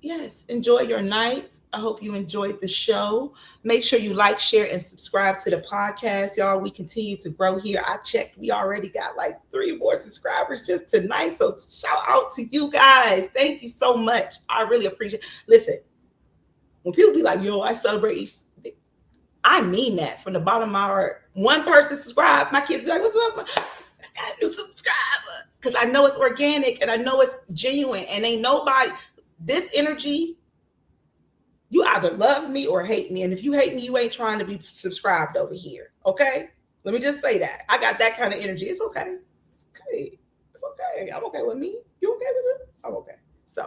yes, enjoy your night. I hope you enjoyed the show. Make sure you like, share, and subscribe to the podcast, y'all. We continue to grow here. I checked. We already got like 3 more subscribers just tonight. So shout out to you guys. Thank you so much. I really appreciate it. Listen, when people be like, yo, I celebrate each, I mean that from the bottom of my heart. One person subscribe, my kids be like, what's up? I got a new subscriber. Because I know it's organic and I know it's genuine and ain't nobody, this energy, you either love me or hate me. And if you hate me, you ain't trying to be subscribed over here. Okay? Let me just say that. I got that kind of energy. It's okay. It's okay. It's okay. I'm okay with me. You okay with it? I'm okay. So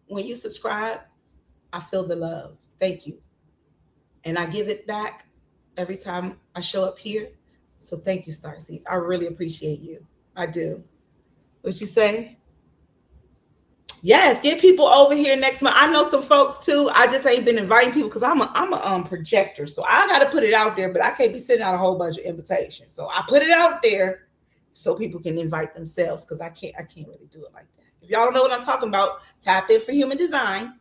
when you subscribe, I feel the love. Thank you. And I give it back every time I show up here. So thank you, Starseeds. I really appreciate you. I do. What you say? Yes, get people over here next month. I know some folks too. I just ain't been inviting people because I'm a projector. So I got to put it out there, but I can't be sending out a whole bunch of invitations. So I put it out there so people can invite themselves because I can't really do it like that. If y'all don't know what I'm talking about, tap in for human design.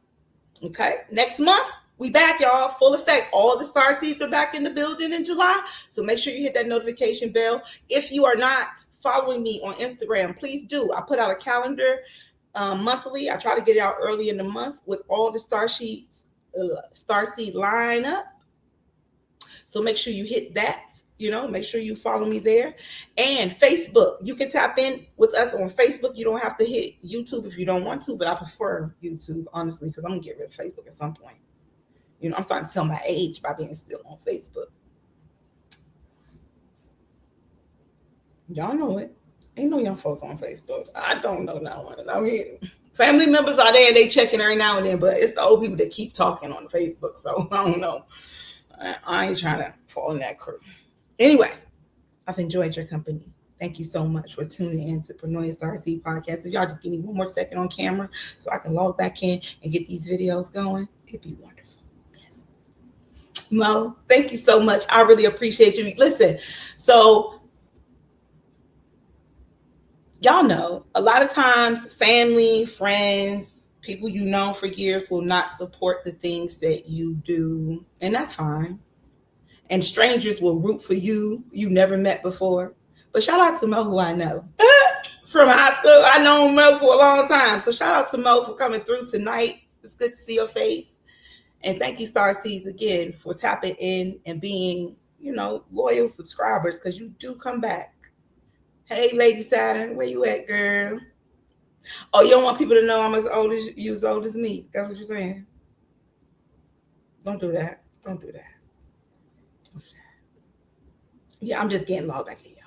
Okay. Next month, we back, y'all. Full effect. All the Starseeds are back in the building in July. So make sure you hit that notification bell. If you are not following me on Instagram, please do. I put out a calendar monthly. I try to get it out early in the month with all the Starseed lineup. So make sure you hit that. Make sure you follow me there. And Facebook, you can tap in with us on Facebook. You don't have to hit YouTube if you don't want to, but I prefer YouTube, honestly, because I'm going to get rid of Facebook at some point. I'm starting to tell my age by being still on Facebook. Y'all know it. Ain't no young folks on Facebook. I don't know that one. I mean, family members are there and they checking every now and then, but it's the old people that keep talking on Facebook. So I don't know. I ain't trying to fall in that crew. Anyway, I've enjoyed your company. Thank you so much for tuning in to Pronoia Starseed Podcast. If y'all just give me one more second on camera so I can log back in and get these videos going, it'd be wonderful. Yes. Mo, thank you so much. I really appreciate you. Listen, so y'all know a lot of times family, friends, people you know for years will not support the things that you do, and that's fine. And strangers will root for you never met before. But shout out to Mo, who I know from high school. I know Mo for a long time. So shout out to Mo for coming through tonight. It's good to see your face. And thank you, Starseeds, again, for tapping in and being, loyal subscribers, because you do come back. Hey, Lady Saturn, where you at, girl? Oh, you don't want people to know I'm as old as me. That's what you're saying. Don't do that. Don't do that. Yeah, I'm just getting logged back in, y'all.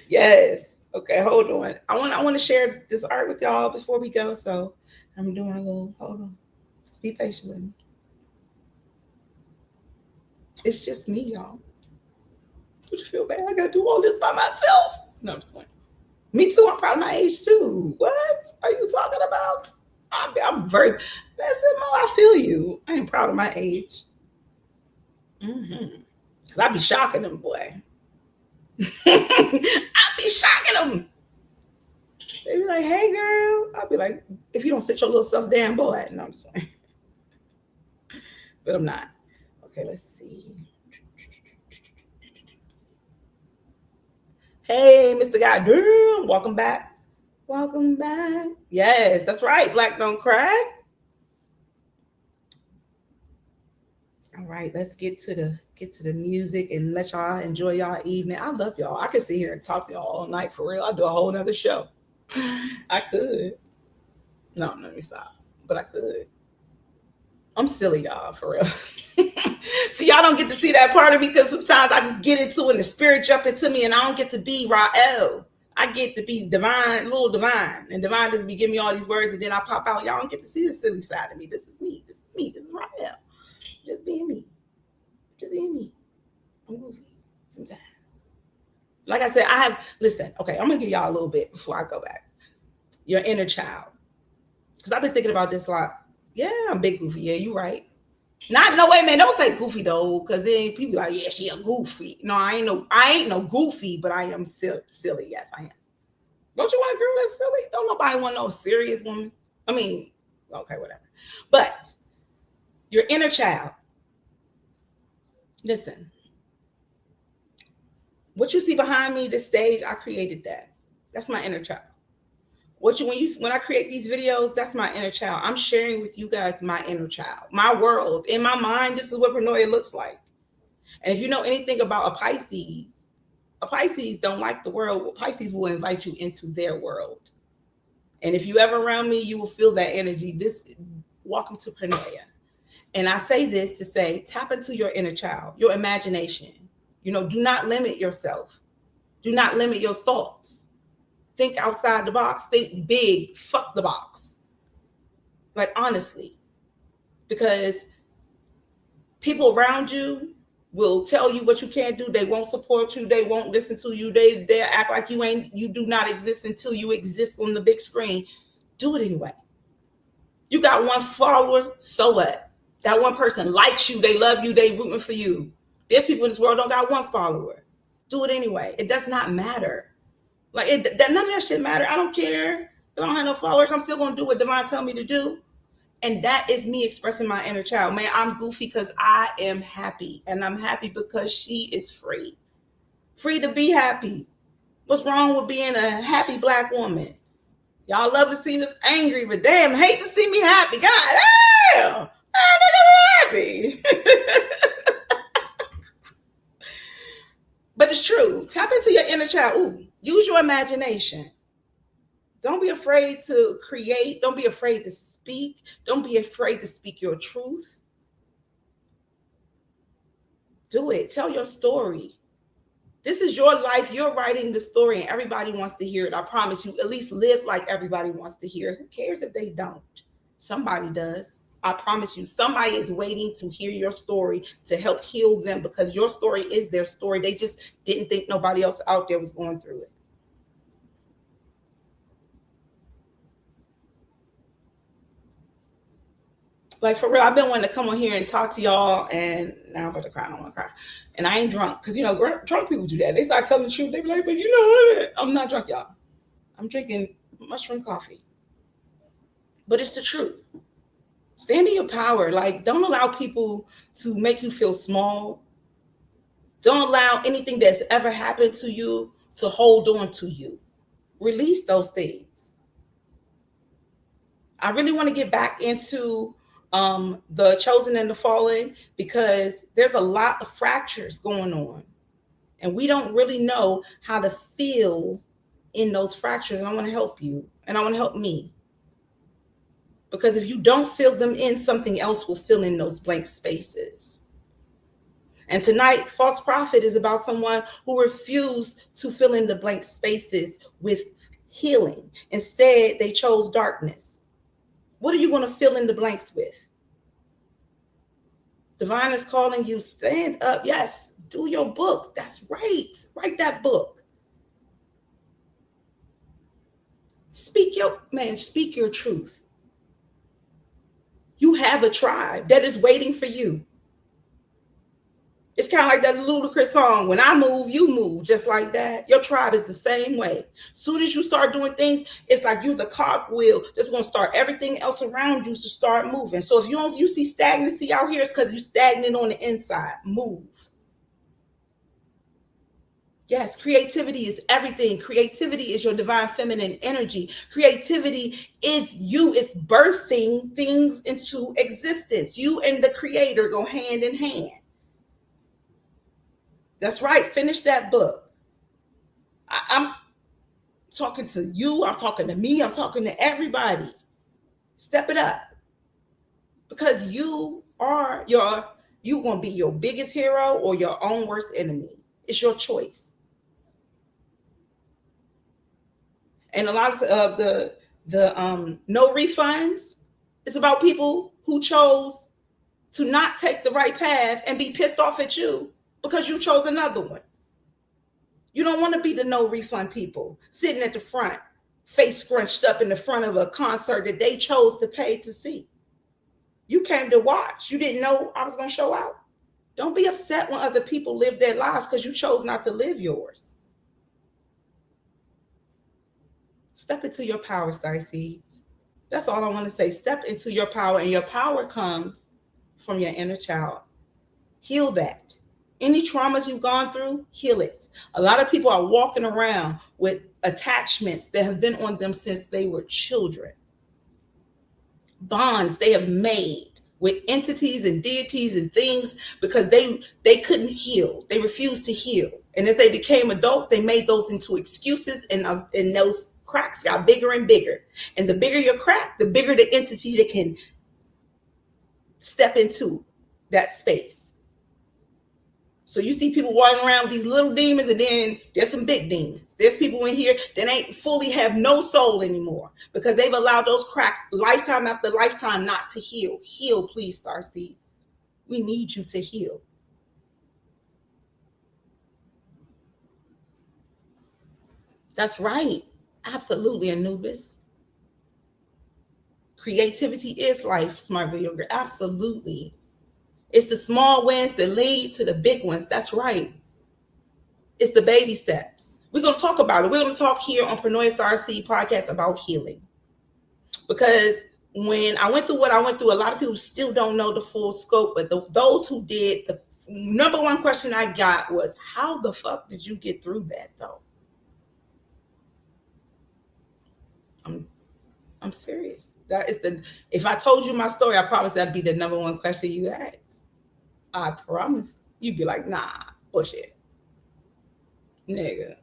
Yes. Okay, hold on. I want to share this art with y'all before we go. So I'm doing a little, hold on. Just be patient with me. It's just me, y'all. Would you feel bad? I gotta do all this by myself. No, I'm just playing. Me too. I'm proud of my age too. What are you talking about? I'm very. Listen, Mo, I feel you. I am proud of my age. Because I be shocking them, boy. I be shocking them. They be like, hey, girl. I'll be like, if you don't sit your little self down, boy. No, I'm just playing. But I'm not. Okay, let's see. Hey, Mr. Goddamn. Welcome back. Welcome back. Yes, that's right. Black don't crack. All right, let's get to the music and let y'all enjoy y'all evening. I love y'all. I could sit here and talk to y'all all night for real. I'll do a whole nother show. I could. No, let me stop. But I could. I'm silly, y'all, for real. See, y'all don't get to see that part of me because sometimes I just get into it and the spirit jump into me and I don't get to be Rael. I get to be divine, little divine. And divine just be giving me all these words and then I pop out. Y'all don't get to see the silly side of me. This is me. This is me. This is Rael. Just being me. Just being me. I'm goofy sometimes. Like I said, listen, okay, I'm going to give y'all a little bit before I go back. Your inner child. Because I've been thinking about this a lot. Yeah, I'm big goofy. Yeah, you're right. No, wait, man, don't say goofy though, because then people are like, yeah, she a goofy. No, I ain't no goofy, but I am silly. Yes, I am. Don't you want a girl that's silly? Don't nobody want no serious woman. I mean, okay, whatever. But your inner child. Listen, what you see behind me, this stage, I created that. That's my inner child. When I create these videos, that's my inner child. I'm sharing with you guys my inner child, my world. In my mind, this is what Pronoia looks like. And if you know anything about a Pisces don't like the world. Pisces will invite you into their world. And if you ever around me, you will feel that energy. Welcome to Pronoia. And I say this to say, tap into your inner child, your imagination. You know, do not limit yourself. Do not limit your thoughts. Think outside the box. Think big. Fuck the box. Like, honestly. Because people around you will tell you what you can't do. They won't support you. They won't listen to you. They'll act like you do not exist until you exist on the big screen. Do it anyway. You got one follower, so what? That one person likes you. They love you. They rooting for you. There's people in this world don't got one follower. Do it anyway. It does not matter. Like, none of that shit matter. I don't care. If I don't have no followers, I'm still going to do what Divine tell me to do. And that is me expressing my inner child. Man, I'm goofy because I am happy. And I'm happy because she is free. Free to be happy. What's wrong with being a happy Black woman? Y'all love to see us angry, but damn, hate to see me happy. God damn. I'm happy. But it's true. Tap into your inner child. Ooh, use your imagination. Don't be afraid to create. Don't be afraid to speak. Don't be afraid to speak your truth. Do it. Tell your story. This is your life. You're writing the story and everybody wants to hear it. I promise you, at least live like everybody wants to hear it. Who cares if they don't? Somebody does. I promise you, somebody is waiting to hear your story to help heal them because your story is their story. They just didn't think nobody else out there was going through it. Like, for real, I've been wanting to come on here and talk to y'all, and now I'm about to cry. I don't want to cry. And I ain't drunk, because, you know, drunk people do that. They start telling the truth. They be like, but you know what? I'm not drunk, y'all. I'm drinking mushroom coffee. But it's the truth. Stand in your power. Like, don't allow people to make you feel small. Don't allow anything that's ever happened to you to hold on to you. Release those things. I really want to get back into the chosen and the fallen, because there's a lot of fractures going on and we don't really know how to feel in those fractures. And I want to help you, and I want to help me, because if you don't fill them in, something else will fill in those blank spaces. And tonight, False Prophet is about someone who refused to fill in the blank spaces with healing. Instead, they chose darkness. What are you going to fill in the blanks with? Divine is calling you. Stand up. Yes. Do your book. That's right. Write that book. Speak your truth. You have a tribe that is waiting for you. It's kind of like that ludicrous song, when I move, you move, just like that. Your tribe is the same way. Soon as you start doing things, it's like you're the cogwheel that's going to start everything else around you to start moving. So if you see stagnancy out here, it's because you're stagnant on the inside. Move. Yes, creativity is everything. Creativity is your divine feminine energy. Creativity is you. It's birthing things into existence. You and the creator go hand in hand. That's right. Finish that book. I'm talking to you. I'm talking to me. I'm talking to everybody. Step it up. Because you going to be your biggest hero or your own worst enemy. It's your choice. And a lot of the no refunds is about people who chose to not take the right path and be pissed off at you because you chose another one. You don't want to be the no refund people sitting at the front, face scrunched up in the front of a concert that they chose to pay to see. You came to watch. You didn't know I was going to show out. Don't be upset when other people live their lives because you chose not to live yours. Step into your power, Starseeds. That's all I want to say. Step into your power, and your power comes from your inner child. Heal that. Any traumas you've gone through, heal it. A lot of people are walking around with attachments that have been on them since they were children. Bonds they have made with entities and deities and things because they couldn't heal. They refused to heal. And as they became adults, they made those into excuses, and those cracks got bigger and bigger. And the bigger your crack, the bigger the entity that can step into that space. So you see people walking around with these little demons, and then there's some big demons. There's people in here that ain't fully have no soul anymore because they've allowed those cracks lifetime after lifetime not to heal. Heal, please, Starseeds. We need you to heal. That's right. Absolutely, Anubis. Creativity is life, Smart Video Girl. Absolutely. It's the small wins that lead to the big ones. That's right. It's the baby steps. We're going to talk about it. We're going to talk here on Pronoia Starseed Podcast about healing. Because when I went through what I went through, a lot of people still don't know the full scope. But those who did, the number one question I got was, how the fuck did you get through that, though? I'm serious. That is if I told you my story, I promise that'd be the number one question you ask. I promise. You'd be like, nah, bullshit. Nigga.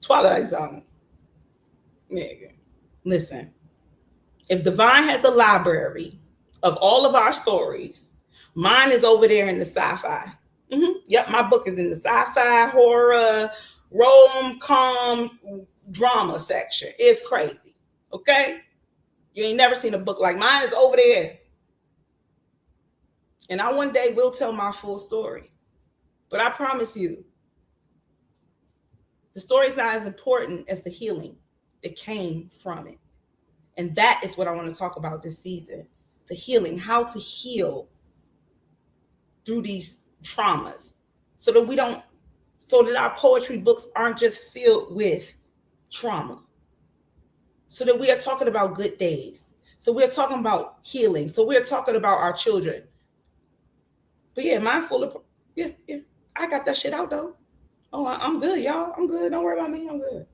Twilight Zone. Nigga. Listen. If Divine has a library of all of our stories, mine is over there in the sci-fi. Yep, my book is in the sci-fi, horror, rom-com, drama section. It's crazy. Okay? You ain't never seen a book like mine. Is over there. And I one day will tell my full story. But I promise you, the story is not as important as the healing that came from it. And that is what I want to talk about this season. The healing, how to heal through these traumas so that our poetry books aren't just filled with trauma. So that we are talking about good days. So we're talking about healing. So we're talking about our children. But yeah, mine full of, yeah. I got that shit out though. Oh, I'm good, y'all. I'm good. Don't worry about me. I'm good.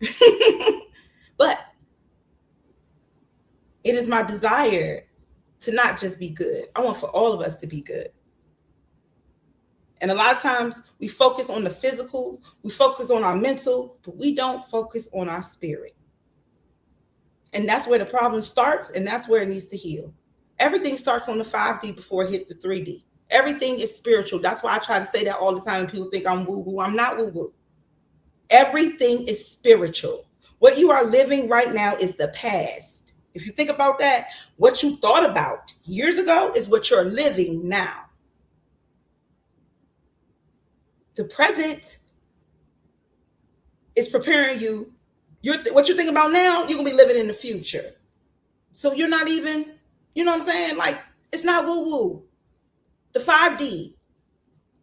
But it is my desire to not just be good. I want for all of us to be good. And a lot of times we focus on the physical, we focus on our mental, but we don't focus on our spirit. And that's where the problem starts, and that's where it needs to heal. Everything starts on the 5D before it hits the 3D. Everything is spiritual. That's why I try to say that all the time, and people think I'm woo-woo. I'm not woo-woo. Everything is spiritual. What you are living right now is the past. If you think about that, what you thought about years ago is what you're living now. The present is preparing you. What you think about now, you're going to be living in the future. So you're not even, you know what I'm saying? Like, it's not woo-woo. The 5D.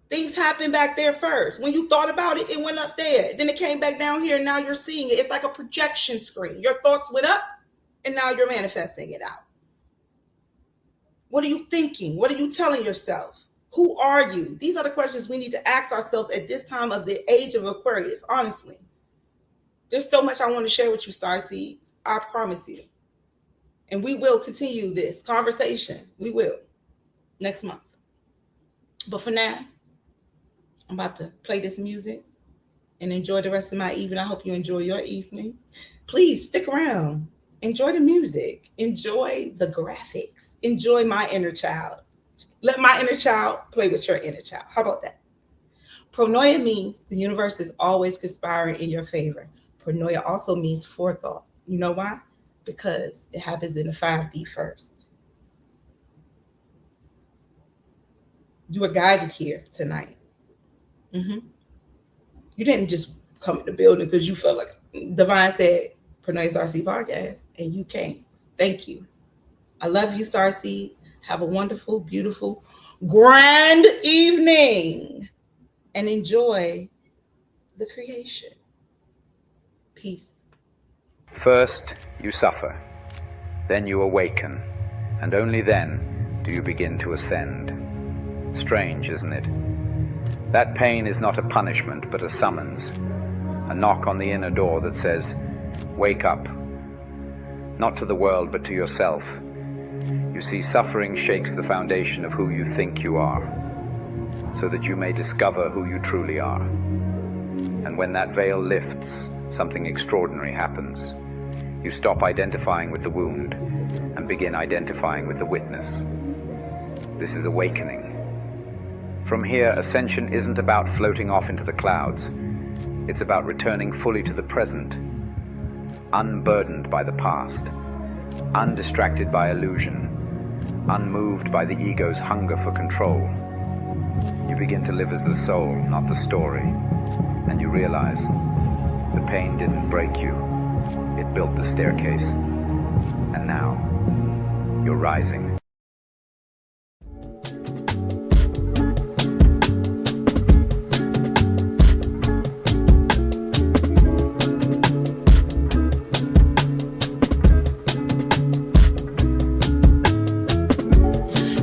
Things happen back there first. When you thought about it, it went up there. Then it came back down here, and now you're seeing it. It's like a projection screen. Your thoughts went up, and now you're manifesting it out. What are you thinking? What are you telling yourself? Who are you? These are the questions we need to ask ourselves at this time of the age of Aquarius, honestly. There's so much I want to share with you, Starseeds. I promise you. And we will continue this conversation. We will. Next month. But for now, I'm about to play this music and enjoy the rest of my evening. I hope you enjoy your evening. Please stick around. Enjoy the music. Enjoy the graphics. Enjoy my inner child. Let my inner child play with your inner child. How about that? Pronoia means the universe is always conspiring in your favor. Pronoia also means forethought. You know why? Because it happens in the 5D first. You were guided here tonight. You didn't just come in the building because you felt like Divine said, Pronoia Starseed Podcast, and you came. Thank you. I love you, Starseeds. Have a wonderful, beautiful, grand evening and enjoy the creation. Peace. First, you suffer. Then you awaken. And only then do you begin to ascend. Strange, isn't it? That pain is not a punishment, but a summons. A knock on the inner door that says, wake up. Not to the world, but to yourself. You see, suffering shakes the foundation of who you think you are, so that you may discover who you truly are. And when that veil lifts, something extraordinary happens. You stop identifying with the wound and begin identifying with the witness. This is awakening. From here, ascension isn't about floating off into the clouds. It's about returning fully to the present, unburdened by the past, undistracted by illusion, unmoved by the ego's hunger for control. You begin to live as the soul, not the story, and you realize the pain didn't break you. It built the staircase. And now, you're rising.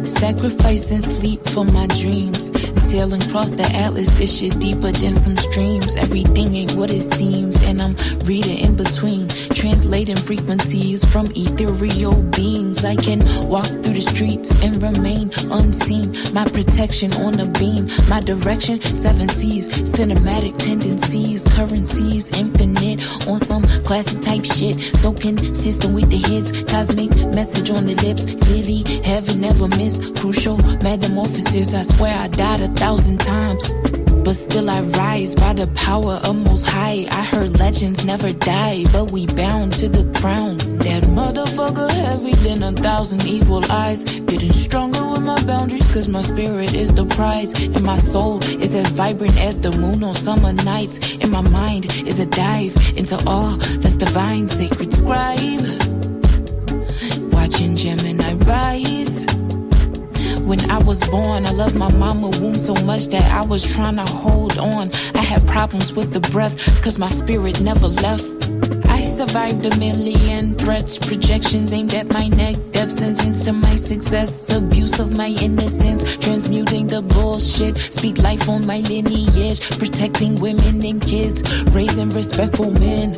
Sacrificing sleep for my dreams. Sailing across the atlas, this shit deeper than some streams. Everything ain't what it seems, and I'm reading in between, translating frequencies from ethereal beings. I can walk through the streets and remain unseen. My protection on a beam, my direction, 7 seas, cinematic tendencies, currencies, infinite on some classic type shit. So consistent with the hits, cosmic message on the lips. Clearly, heaven never miss. Crucial metamorphosis. I swear I died 1,000 times, but still I rise by the power of Most High. I heard legends never die, but we bound to the ground. That motherfucker heavy than 1,000 evil eyes. Getting stronger with my boundaries, cause my spirit is the prize. And my soul is as vibrant as the moon on summer nights. And my mind is a dive into all that's divine. Sacred scribe, watching Gemini rise. When I was born, I loved my mama womb so much that I was trying to hold on. I had problems with the breath, cause my spirit never left. I survived 1,000,000 threats, projections aimed at my neck, death sentence to my success, abuse of my innocence, transmuting the bullshit, speak life on my lineage, protecting women and kids, raising respectful men,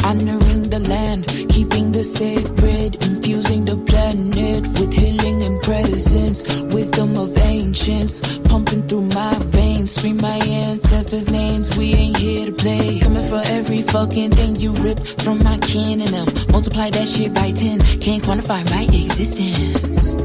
honoring the land, keeping the sacred, infusing the planet with healing and presence, wisdom of ancients, pumping through my veins, scream my ancestors' names, we ain't here to play, coming for every fucking thing you ripped from my kin and them, multiply that shit by 10, can't quantify my existence.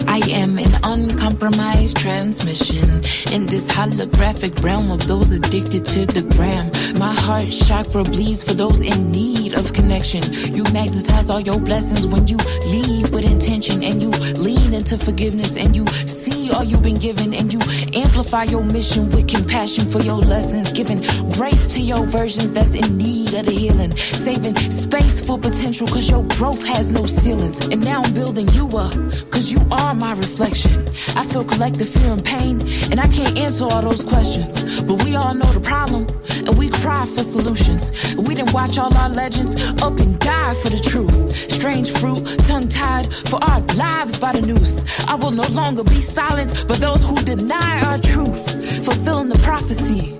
I am an uncompromised transmission in this holographic realm of those addicted to the gram. My heart chakra bleeds for those in need of connection. You magnetize all your blessings when you lead with intention, and you lean into forgiveness, and you see all you've been given, and you amplify your mission with compassion for your lessons, giving grace to your versions that's in need of the healing, saving space for potential cause your growth has no ceilings. And now I'm building you up cause you are my reflection. I feel collective fear and pain, and I can't answer all those questions, but we all know the problem, and we cry for solutions. We didn't watch all our legends up and die for the truth. Strange fruit, tongue-tied for our lives by the noose. I will no longer be silenced by those who deny our truth. Fulfilling the prophecy,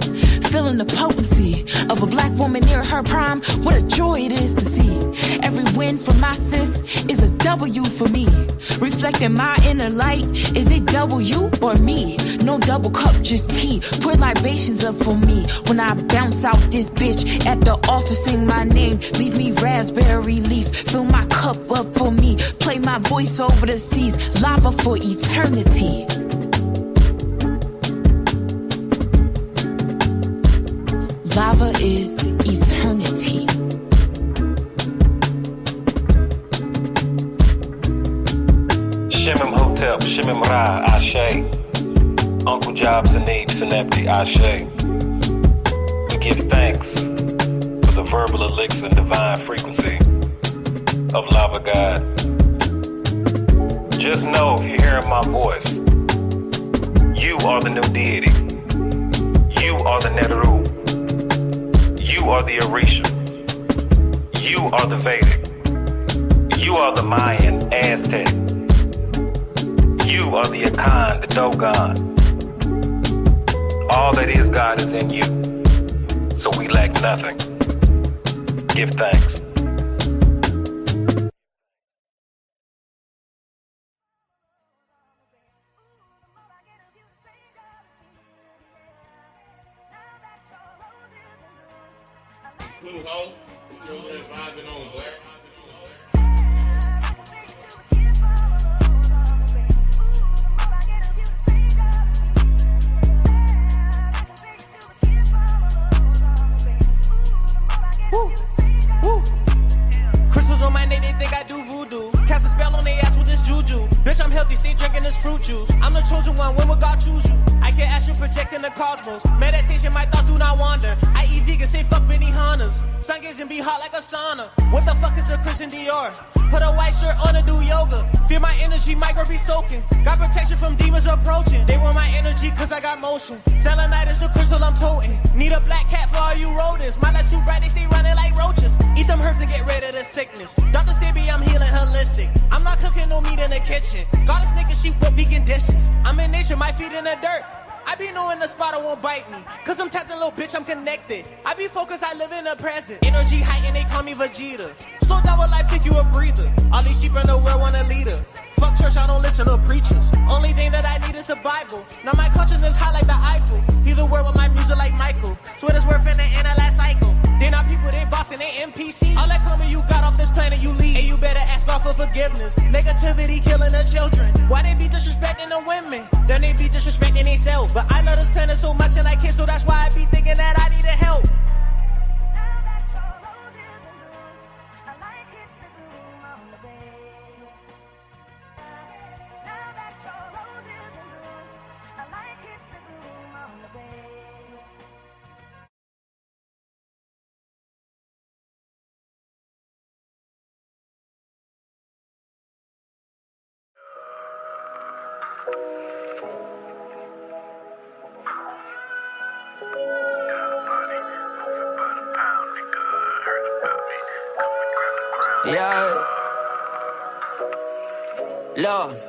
feeling the potency of a black woman near her prime. What a joy it is to see. Every win for my sis is a W for me. Reflecting my inner light, is it W or me? No double cup, just tea. Pour libations up for me. When I bounce out this bitch at the altar, sing my name. Leave me raspberry leaf. Fill my cup up for me. Play my voice over the seas. Lava for eternity. Lava is eternity. Shimim Hotep, Shimim Ra, Ashe. Uncle Jobs and Need, Synapti, Ashe. We give thanks for the verbal elixir and divine frequency of Lava God. Just know if you're hearing my voice, you are the new deity. You are the Neteru. You are the Orisha. are the Vedic. You are the Mayan, Aztec. You are the Akan, the Dogon. All that is God is in you, so we lack nothing. Give thanks. Crystals on my neck, they think I do voodoo. Cast a spell on their ass with this juju. Bitch, I'm healthy, stay drinking this fruit juice. I'm the chosen one, when will God choose you? I can astral project in the cosmos. Meditation, my thoughts do not wander. I eat vegan, say fuck Benny Hannas. Sun gaze and be hot like a sauna. What the fuck is a Christian Dior? Put a white shirt on and do yoga. Feel my energy, micro be soaking. Got protection from demons approaching. They want my energy cause I got motion. Selenite is the crystal I'm toting. Need a black cat for all you rodents. My light too bright, they stay running like roaches. Eat them herbs and get rid of the sickness. Dr. Sebi, I'm healing holistic. I'm not cooking no meat in the kitchen. Goddess nigga, she whip vegan dishes. I'm in nature, my feet in the dirt. I be knowing the spider won't bite me. Cause I'm tapped in, little bitch, I'm connected. I be focused, I live in the present. Energy heightened, they call me Vegeta. Slow down with life, take you a breather. All these sheep in the world want a leader. Fuck church, I don't listen to preachers. Only thing that I need is the Bible. Now my consciousness high like the Eiffel. Either word with my music like Michael. Swear this word finna end the last cycle. They not people, they bossing, they NPC. All that karma you got off this planet, you leave. And you better ask God for forgiveness. Negativity killing the children. Why they be disrespecting the women? Then they be disrespecting themselves. But I love this planet so much and I can't, so that's why I be thinking that I need help. Yeah. Lord.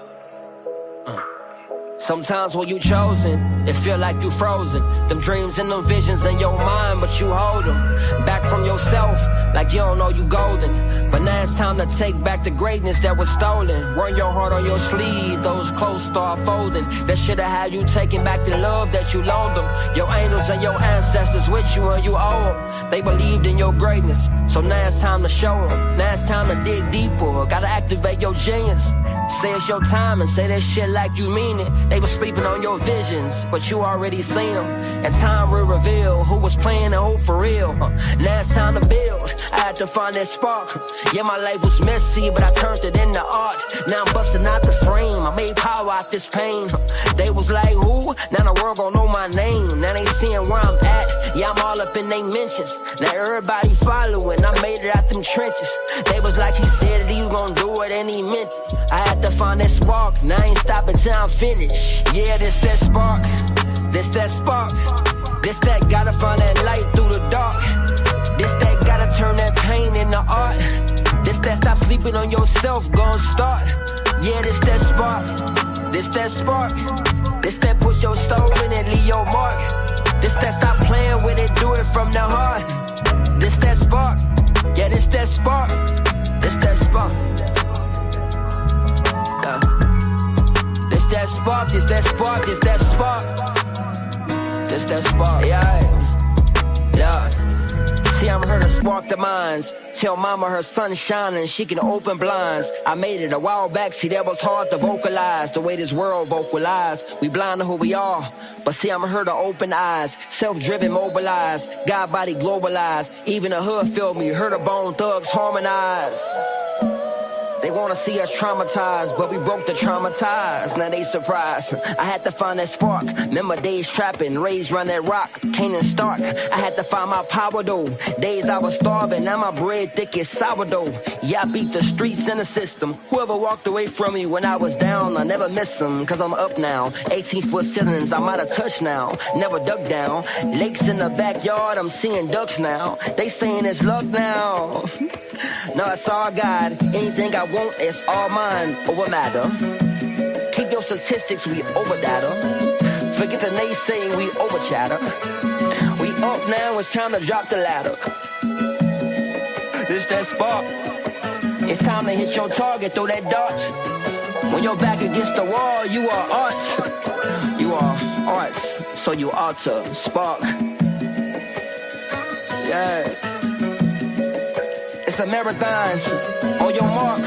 Sometimes when you chosen, it feel like you frozen. Them dreams and them visions in your mind, but you hold them back from yourself, like you don't know you golden. But now it's time to take back the greatness that was stolen. Wear your heart on your sleeve, those clothes start folding. That should've had you taking back the love that you loaned them. Your angels and your ancestors with you and you owe them. They believed in your greatness, so now it's time to show them. Now it's time to dig deeper, gotta activate your genius. Say it's your time and say that shit like you mean it. They was sleeping on your visions, but you already seen them. And time will reveal who was playing and who for real. Now it's time to build. I had to find that spark. Yeah, my life was messy, but I turned it into art. Now I'm busting out the frame. I made power out this pain. They was like, who? Now the world gon' know my name. Now they seeing where I'm at. Yeah, I'm all up in they mentions. Now everybody following. I made it out them trenches. They was like, he said that he was gon' do it and he meant it. I had to find that spark. Now I ain't stopping till I'm finished. Yeah, this that spark. This that spark. This that gotta find that light through the dark. This that gotta turn that pain into art. This that stop sleeping on yourself, gon' start. Yeah, this that spark. This that spark. This that push your soul in and leave your mark. This that stop playing with it, do it from the heart. This that spark. Yeah, this that spark. This that spark. This that spark, this that spark, this that spark. This that spark, yeah. Yeah. See, I'm here to spark the minds. Tell mama her sun's shining, she can open blinds. I made it a while back, see that was hard to vocalize. The way this world vocalize, we blind to who we are. But see, I'm here to open eyes. Self-driven, mobilized, God body globalized. Even the hood feel me, heard the bone thugs harmonize. They wanna see us traumatized, but we broke the traumatized. Now they surprised. I had to find that spark. Remember days trapping, raised round that rock. Cain and Stark. I had to find my power though. Days I was starving, now my bread thick as sourdough. Yeah, I beat the streets and the system. Whoever walked away from me when I was down, I never miss them, cause I'm up now. 18-foot ceilings, I'm out of touch now. Never dug down. Lakes in the backyard, I'm seeing ducks now. They saying it's luck now. No, it's all God. Anything I want, it's all mine. Over matter. Keep your statistics, we over data. Forget the naysaying, we over chatter. We up now, it's time to drop the ladder. This that spark. It's time to hit your target, throw that dart. When you're back against the wall, you are art. You are arts, so you ought to spark. Yeah. It's a marathon. On your mark.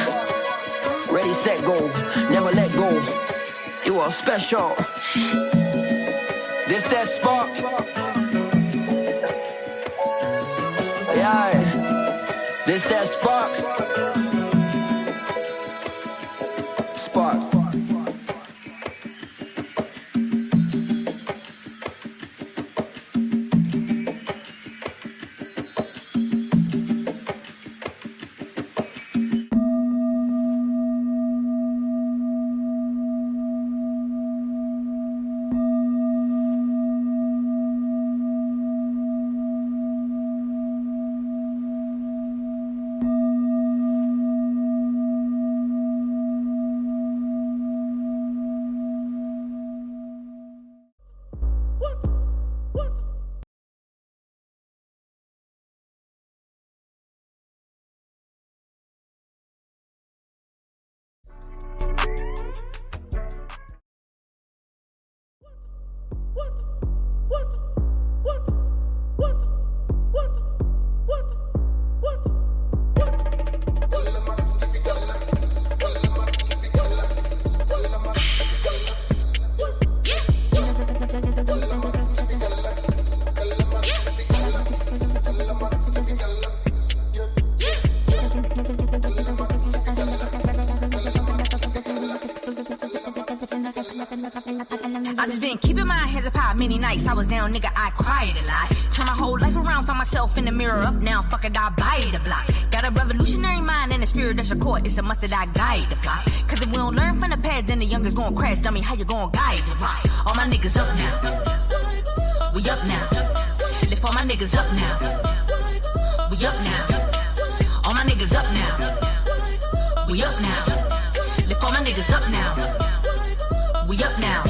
Ready, set, go. Never let go. You are special. This that spark. Yeah. This that spark. Spark. Many nights I was down, nigga, I cried a lot. Turn my whole life around, find myself in the mirror up now. Fuck it, I buy the block. Got a revolutionary mind and a spirit that's your core. It's a must that I guide the flock. Cause if we don't learn from the past, then the youngest gon' crash. Dummy, how you gon' guide the rock? All my niggas up now. We up now. Lift all my niggas up now. We up now. All my niggas up now. We up now. Lift all my niggas up now. We up now.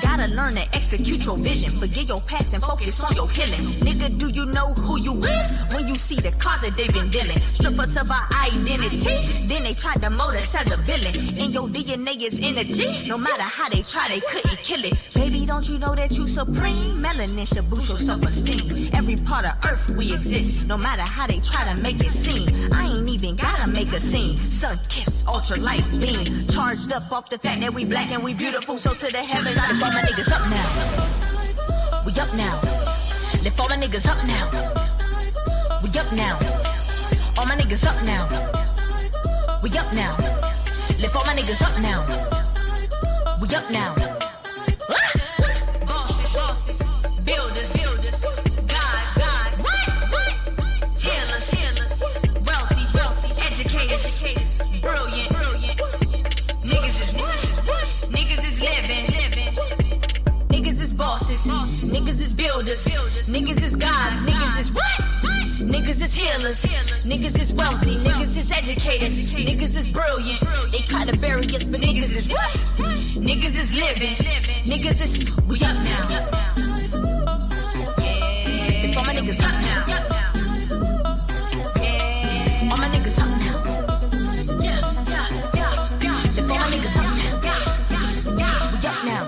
Gotta learn to execute your vision. Forget your past and focus on your healing. Nigga, do you know who you is? When you see the cards that they been dealing. Strip us of our identity. Then they tried to mold us as a villain. And your DNA is energy. No matter how they try, they couldn't kill it. Baby, don't you know that you supreme? Melanin should boost your self-esteem. Every part of earth we exist. No matter how they try to make it seem. I ain't even gotta make a scene. Sun kiss, ultralight beam. Charged up off the fact that we black and we beautiful. So to the heavens, I just want my niggas up now. We up now. Lift all my niggas up now. We up now. All my niggas up now. We up now. Lift all my niggas up now. We up now. Bosses, builders, guys, what? Healers, wealthy, educators, brilliant. Niggas is what? Niggas is living. Niggas is bosses, niggas is builders, niggas is guys, niggas is what? Niggas is healers, niggas is wealthy, niggas is educators, niggas is brilliant. They try to bury us, but niggas is what? Niggas is living, niggas is, we up now. Yeah, if all my niggas up now. Yeah, all my niggas up now. Yeah, if all my niggas up now. We up now.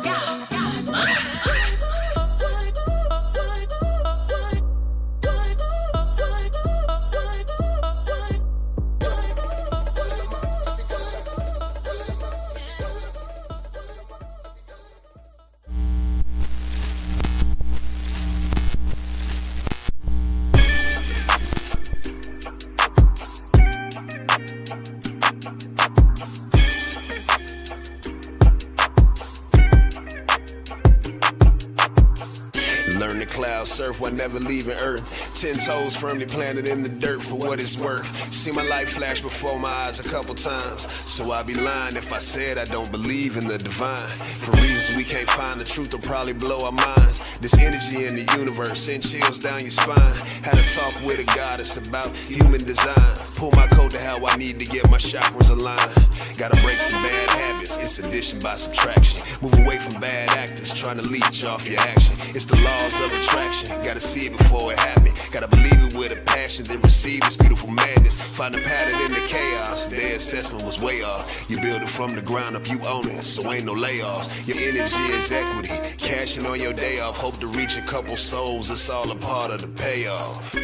in the clouds, surf while never leaving Earth. 10 toes firmly planted in the dirt for what it's worth. See my life flash before my eyes a couple times, so I'd be lying if I said I don't believe in the divine. For reasons we can't find, the truth will probably blow our minds. This energy in the universe send chills down your spine. Had a talk with a goddess about human design. Pull my code to how I need to get my chakras aligned. Gotta break some bad habits, it's addition by subtraction. Move away from bad actors trying to leech off your action. It's the laws of attraction, gotta see it before it happens. Gotta believe it with a passion, then receive this beautiful madness. Find a pattern in the chaos, their assessment was way off. You build it from the ground up, you own it, so ain't no layoffs. Your energy is equity, cashing on your day off. Hope to reach a couple souls, it's all a part of the payoff.